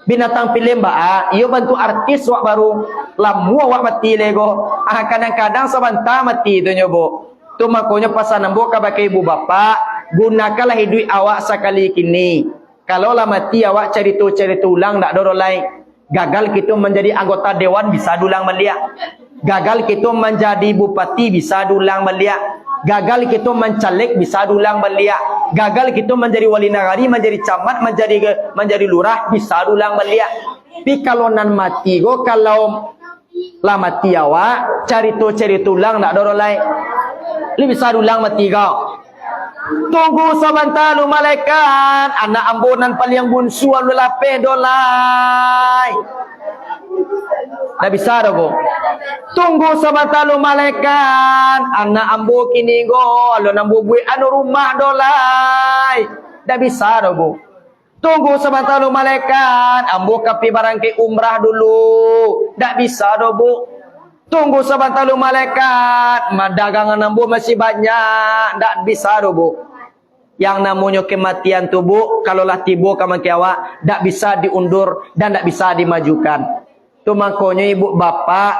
binatang film ba iyo bantu artis wak baru lamu wak mati lego kadang-kadang sebentar mati tu nyobo tu makonya pasan nambo ka baka ibu bapa gunakanlah hidup awak sekali kini kalau lah mati awak cari ulang dak doro lain gagal kita menjadi anggota dewan bisa dulang melia gagal kita menjadi bupati bisa dulang melia gagal kita mencalek bisa dulang belia gagal kita menjadi wali nagari menjadi camat menjadi lurah bisa dulang belia tapi kalau nan mati go kalau lah mati awak cari tulang nak doro lain li bisa dulang mati kau tunggu sebentar lu malaikat anak ambunan paling bunsu lu lape dolai dah bisa dah go tunggu sebentar lu malaikat anak ambo kini go lu nambu bui anu rumah dolai dah bisa dah go tunggu sebentar lu malaikat ambo kapi barang ke umrah dulu dah bisa dah bu tunggu sebentar lu malaikat dagangan ambo masih banyak dah bisa dah bu yang namanya kematian tubuh kalaulah tiba kamu kiawa dak bisa diundur dan dak bisa dimajukan tu makanya ibu bapa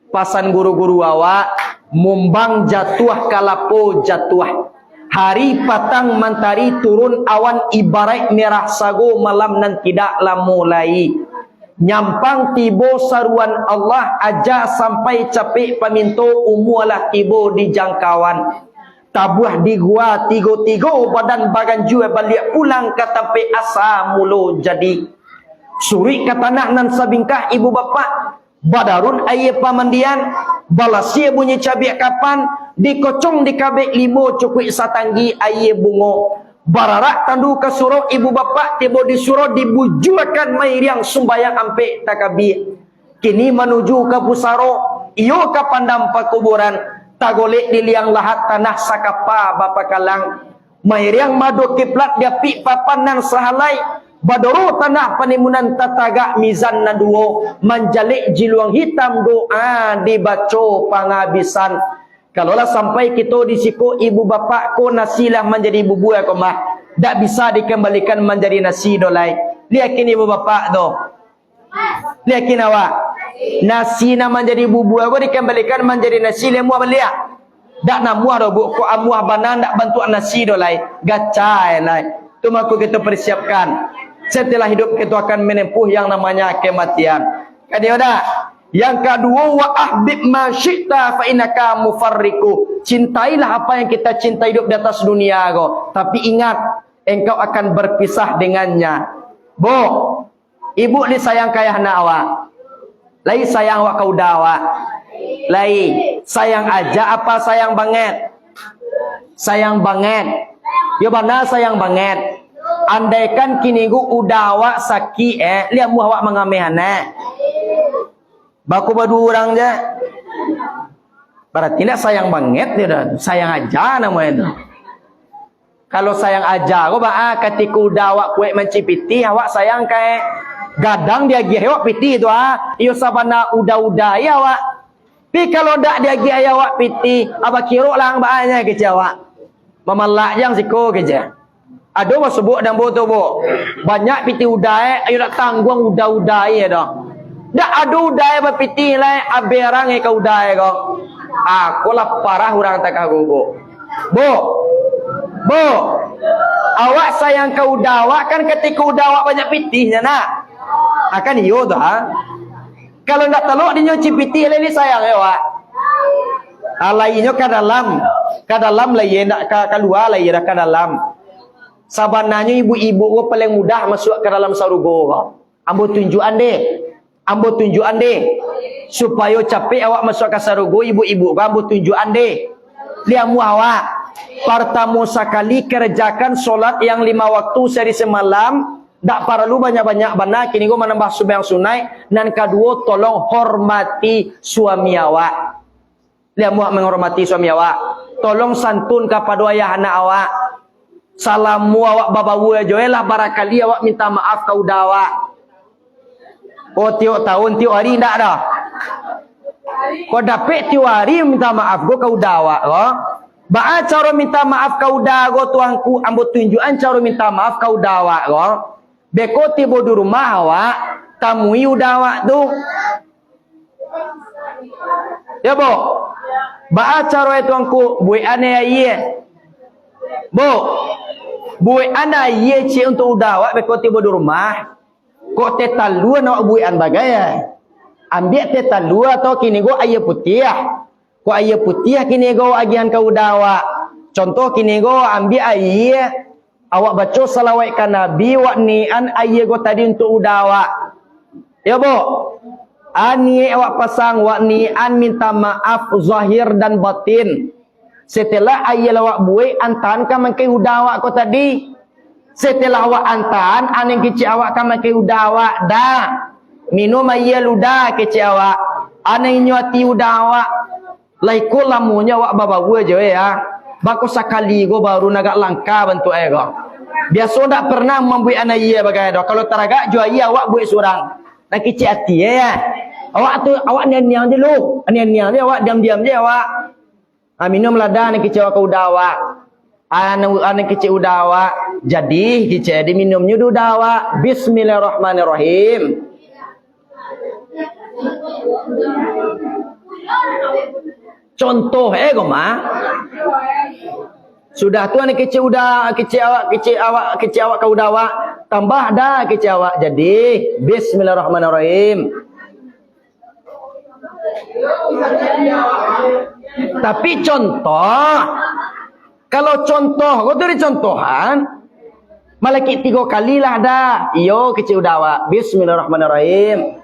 pasan guru-guru awak mumbang jatuh kalapo jatuh hari patang mentari turun awan ibarat merah sago malam nan tidak mulai nyampang tibo saruan Allah aja sampai capek paminto umualah tibo di jangkauan tabuh di gua tigo badan bagan jua balik pulang kata pe asa mulu jadi suri kata nak nan sabingkah ibu bapa badarun aye pamandian balasia bunyi cabiak kapan dikocong di kabek limo cukui satanggi aye bungo bararak tandu ke suruh ibu bapa tiba disuruh dibujuakan mairiang sumbayang ampe takabi kini menuju ke pusaro iyo ke pandam pakuburan tagolek di liang lahat tanah sakapa bapa kalang mairiang madu kiblat dia pi papan nan sahalai badoro tanah panimunan tataga mizan naduo menjalik jiluang hitam doa dibaco pangabisan kalaulah sampai kita di siku ibu bapa ko nasilah menjadi bubu ya komah dak bisa dikembalikan menjadi nasi dolai liakin ibu bapa do liakin awak Nasi na menjadi bubur aku dikembalikan menjadi nasi lemu belia. Dak namuah do bu ko amuah banan dak bantu nasi do lai. Gacai lai. Tu maku kita persiapkan. Setelah hidup kita akan menempuh yang namanya kematian. Kadio dah. Yang kedua wa ahbib ma syi'ta fa innaka mufarriqu. Cintailah apa yang kita cintai hidup di atas dunia ko. Tapi ingat engkau akan berpisah dengannya. Bu, ibu disayang kaya anak awak. Lai sayang awak kau dawa. Lai sayang aja apa sayang banget? Sayang banget. Ya benar sayang banget. Andaikan kini gu udawa saki lihat mu awak mengamehana. Baku badu orang je. Berarti tidak sayang banget dia dah. Sayang aja namanya itu. Kalau sayang aja ko ba ketika udawa kue mencipiti awak sayang kayak gadang dia gi awak piti tu iyo sabana uda-uda ya awak. Pi kalau dak dia gi awak piti apa kiro lang baanya ke awak. Mamalak yang siko ke je. Ado mas sebut dan boto bo. Banyak piti udah ayo nak tanggung udah-udah ya dah. Dak ado udah ba piti lai aberang ke udah ko. Aku lah parah orang tak kagu bo. Bo, awak sayang ke udawak kan ketika udawak banyak pitihnya nak. Akan iyo dah. Kalau ndak teluk dia nyuci pitih lagi sayang ya awak. Alainya ke dalam lagi ndak ke luar lagi dah ke dalam. Sabananya ibu-ibu gua paling mudah masuk ke dalam sarugo. Ambo tunjukan deh. Supaya capek awak masuk ke sarugo ibu-ibu gua ambo tunjukan deh. Liamu awak. Pertama sekali kerjakan solat yang 5 waktu sehari semalam. Tak perlu banyak-banyak benar. Kini gua menambah sembahyang sunai. Dan kedua tolong hormati suami awak. Lihat muak menghormati suami awak. Tolong santun kepada ayah anak awak. Salamu awak babawu aja lah barakali awak minta maaf kau dawa. Oh tiap tahun tiap hari ndak dah. Kau dapat tiap hari minta maaf gua kau dawa ko. Ba cara minta maaf kau dah go tuanku ambo tunjukan cara minta maaf kau dawa go. Beko tibo di rumah awak tamui udawa tu. Ya bo. Ba cara tuanku bui ane ye. Bo. Bui anda ye ci untuk udawa beko tibo di rumah. Kok tetalu nak bui an bagaya. Ambil tetalu atau kini go air putih. Ko air putih kini go agian kau dawa. Contoh kini go ambil air. Awak baca salawat ke Nabi. Wak nian air go tadi untuk udawa. Ya bo. Ani awak pasang. Wak nian minta maaf zahir dan batin. Setelah air awak buai. Antan kan makai udawa ko tadi. Setelah awak antan. Aning kecil awak kan makai udawa. Dah. Minum air ludah kecil awak. Aning nyuati udawa. Laiku lamunya wak baba gue je ya. Bako sekali go baru nagak langka bentuk ego. Biasa ndak pernah membuat anak iya bagai do. Kalau teragak jua iya wak buat surang. Nak kecil hati ya. Awak tu awak nian-nian je lu. Nian-nian je awak diam-diam je awak. Minum lada nak kecil awak udawa. Anak kecil udawa. Jadi kecil diminumnya udawa. Bismillahirrahmanirrahim. Contoh goma. Sudah tu anak kecil awak kau dawa tambah dah kecil awak jadi bismillahirrahmanirrahim. Tapi contoh kalau contoh kau dari contohan malaki 3 kali lah dah. Iyo kecil dawa bismillahirrahmanirrahim.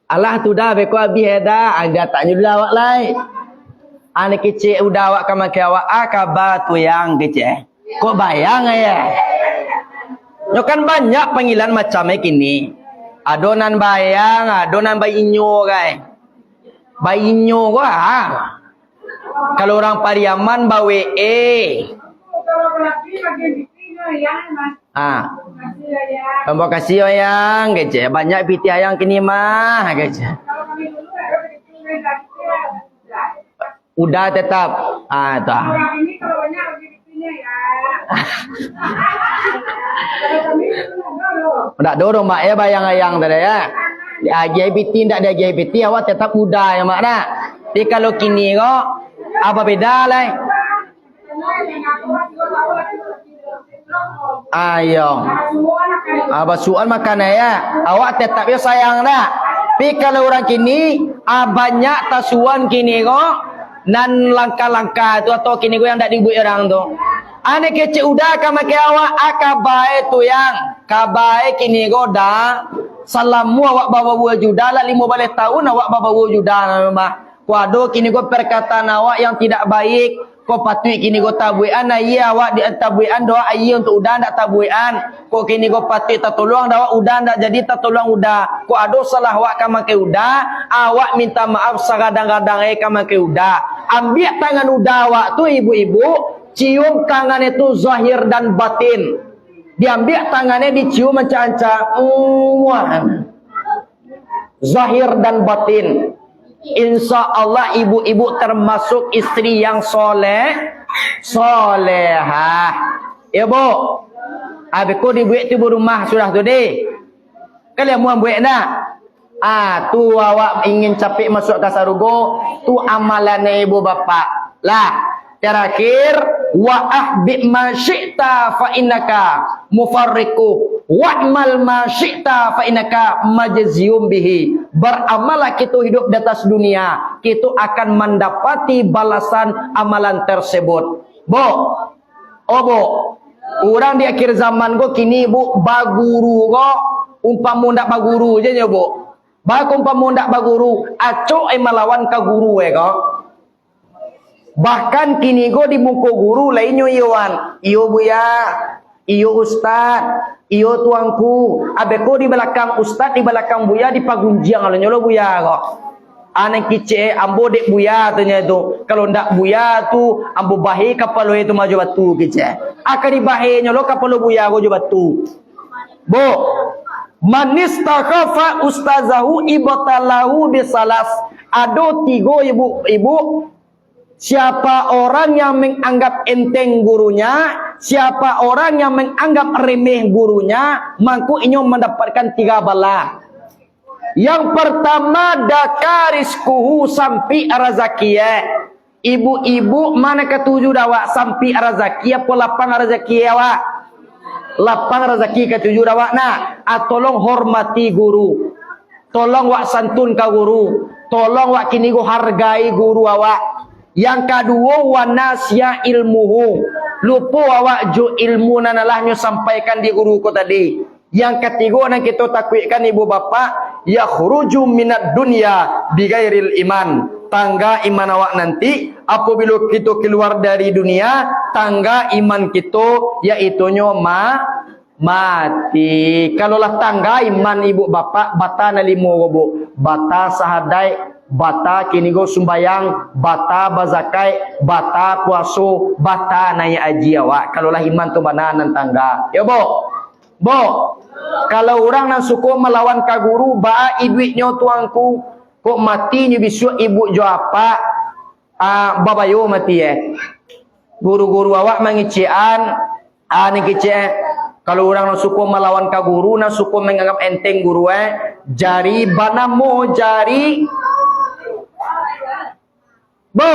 Allah tu dah beko abi eda ada taknya dulu awak lai. Anak kecil udah awak kama ke awak akabat tu yang kecil. Kok bayang ya? Yo kan banyak panggilan macam kini. Adonan bayang, adonan bayinyo kai. Bayinyo gua. Kalau orang Pariaman bawe Kalau laki bagian pipinya ya, Mas. Terima kasih ayang, kece. Banyak piti ayang kini mah, kece. Udah tetap. Tuh. Tak dorong mak ya bayang-bayang tadi ya. JPT tak ada JPT awak tetap muda ya mak nak. Tapi kalau kini kok apa beda lah? Ayo. Apa soal makanan ya? Awak tetap ya sayang dah. Tapi kalau orang kini banyak tasuan kini kok nan langkah-langkah tu atau kini kok yang tak dibuat orang tu. Ane kece udah kama ke awak akabai tu yang kabai kini kok dah salamu awak bawa buah juda lah 15 tahun awak bawa buah juda mah. Kuado kini kok perkataan awak yang tidak baik kok patut kini kok tabuian iya awak di tabuian doa iya untuk udah ndak tabuian kok kini kok patut tak tolong awak udah ndak jadi tak tolong udah kok ado salah awak kama ke udah awak minta maaf sakadang-kadang kama ke udah ambil tangan udah awak tu ibu-ibu cium tangan itu zahir dan batin. Diambil tangannya dicium macam-macam. Zahir dan batin. Insya Allah ibu-ibu termasuk istri yang solehah. Ya bu. Habis dibuat tu rumah sudah tu deh. Kalian mau buat nak? Tu awak ingin capek masuk ke sarugo. Tu amalannya ibu bapa. Lah. Terakhir wa ahbib ma syi'ta fa innaka mufarriqu wa'mal ma syi'ta fa innaka majziyum bihi. Beramallah kita hidup di atas dunia, kita akan mendapati balasan amalan tersebut. Bu. Orang di akhir zaman kok kini bu baguru kok umpama ndak baguru je nya bu. Umpama ndak baguru, acok melawan ka guru kok. Bahkan kini go di muka guru lainnya iwan. Iyo buya, iyo ustad, iyo tuangku. Abeko di belakang ustad, di belakang buya di pagunjiang kalau nyolo buya kok. Anak kice ambo dek buya tanya itu. Kalau ndak buya tu ambo bahi kapalo itu maju batu kice. Akan di bahi nyolo kapalo buya go batu. Bo, manis takafa ustazahu ibatalahu bisalas. Ado tigo ibu. Siapa orang yang menganggap enteng gurunya, siapa orang yang menganggap remeh gurunya, maka ini mendapatkan 3 bala. Yang pertama dakariskuhu sampai rezeki. Ibu-ibu mana ketujuh dawak sampai rezeki apa lapang rezeki awak? Lapang rezeki ketujuh dawak nah. Tolong hormati guru. Tolong wak santun ka guru. Tolong wak kini go hargai guru awak. Yang kedua wanasya ilmuhu. Lupa awak ju ilmu nanalahnya sampaikan di guruku tadi. Yang ketiga nak kita takwikkan ibu bapa ya khuruju minad dunya bighairil iman. Tangga iman awak nanti apabila kita keluar dari dunia tangga iman kita yaitunya mati. Kalaulah tangga iman ibu bapa bata na 5 bu. Bata sahadai bata kini go sumbayang, bata bazakai, bata puaso, bata naya aji awak. Kalaulah iman tu mana nan tangga. Ya bo. Kalau orang nan suka melawan ka guru, ba iduitnya tuangku, kok mati ni bisu ibu jo apa? Babayo mati Guru-guru awak mangician, ni kice. Kalau orang nan suka melawan ka guru, nan suka menganggap enteng guru jari banamo jari Bu,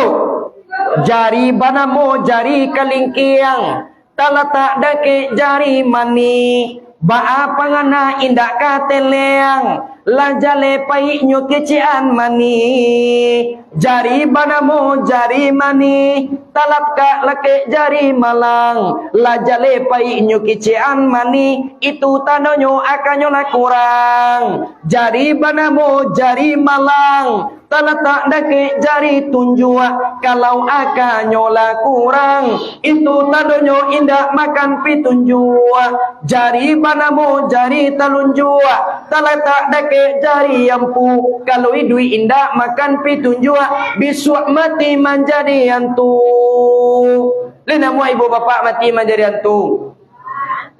jari banamo jari kalingkiang, talata dake jari mani, ba pangana indak kateleang, lajale pai nyokecian mani, jari banamo jari mani, talatka lake jari malang, lajale pai nyokecian mani, itu tandonyo akanyo na kurang, jari banamo jari malang. Talatak dake jari tunjua kalau akan nyola kurang itu tandonyo indak makan pitunjua jari banamo jari talunjua talatak dake jari yampu kalau idui indak makan pitunjua bisuak mati menjadi hantu. Lena mua ibu bapak mati menjadi hantu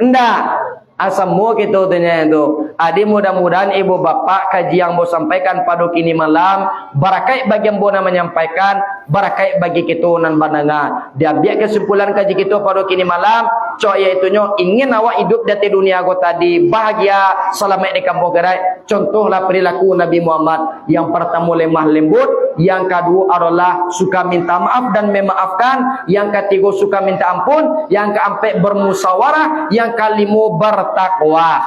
ndak. Asamu kita tanya itu. Adi mudah-mudahan ibu bapak kaji yang mau sampaikan pada kini malam barakai bagi yang mau menyampaikan barakai bagi kita nan pandangan. Diambil kesimpulan kaji kita pada kini malam Cok iaitunya ingin awak hidup di dunia aku tadi bahagia selamat di kampung gerai. Contohlah perilaku Nabi Muhammad. Yang pertama lemah lembut, yang kedua adalah suka minta maaf dan memaafkan, yang ketiga suka minta ampun, yang keempat bermusyawarah, yang kelima bertakwa.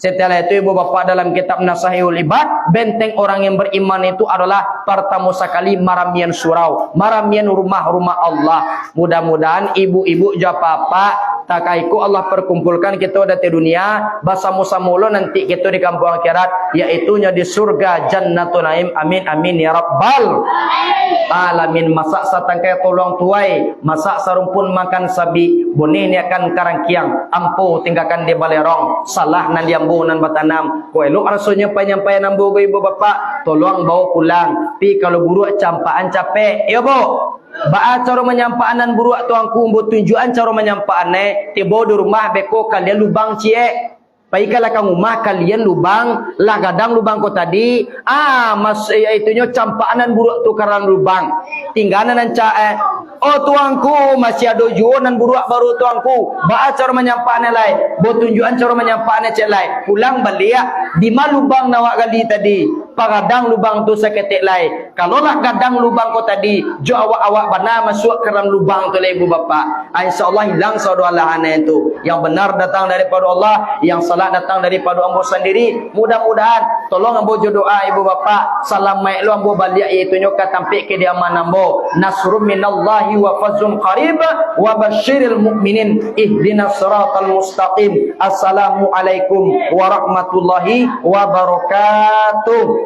Setelah itu ibu bapa dalam kitab Nasahihul Ibad, benteng orang yang beriman itu adalah pertama sekali maramian surau, maramian rumah-rumah Allah. Mudah-mudahan ibu-ibu japa-apa takaiku Allah perkumpulkan kita di dunia, basamu-samulo nanti kita di kampung akhirat, yaitunya di surga Jannatul Naim. Amin amin ya rabbal alamin. Masak satangkai tolong tuai, masak sarumpun makan sabi, boneh ni akan karangkiang, ampu tinggalkan di balerong, salah nan diambu nan batanam. Ko elok rasanya penyampaian ambu ibu bapak, tolong bawa pulang. Pi kalau buruk campaan capek, ya bu. Ba cara menyampaikan buruk tuangku buat tunjukan cara menyampaikan tiba di rumah beko kalian lubang cie. Baiklah kamu rumah kalian lubang lah gadang lubang ko tadi. Mas itunya campanan buruk tukaran lubang. Tinggalan nan oh tuangku masih ada jualan buruk baru tuangku. Ba cara menyampaikan lain. Buat tunjukan cara menyampaikan cek lain. Pulang balik di mana lubang nawak kali tadi. Pagadang lubang tu seketik lai. Kalau lah gadang lubang ko tadi, jo awak-awak bana masuk ke dalam lubang tu lah ibu bapa. InsyaAllah hilang saudara itu. Yang benar datang daripada Allah, yang salah datang daripada ambo sendiri. Mudah-mudahan tolong ambo doa ibu bapa. Salam mai lu ambo balik iaitu nyoka tampik ke dia ambo. Nasrum minallahi wa fazlun qarib wa basyiril mu'minin ihdinas siratal mustaqim. Assalamualaikum warahmatullahi wabarakatuh.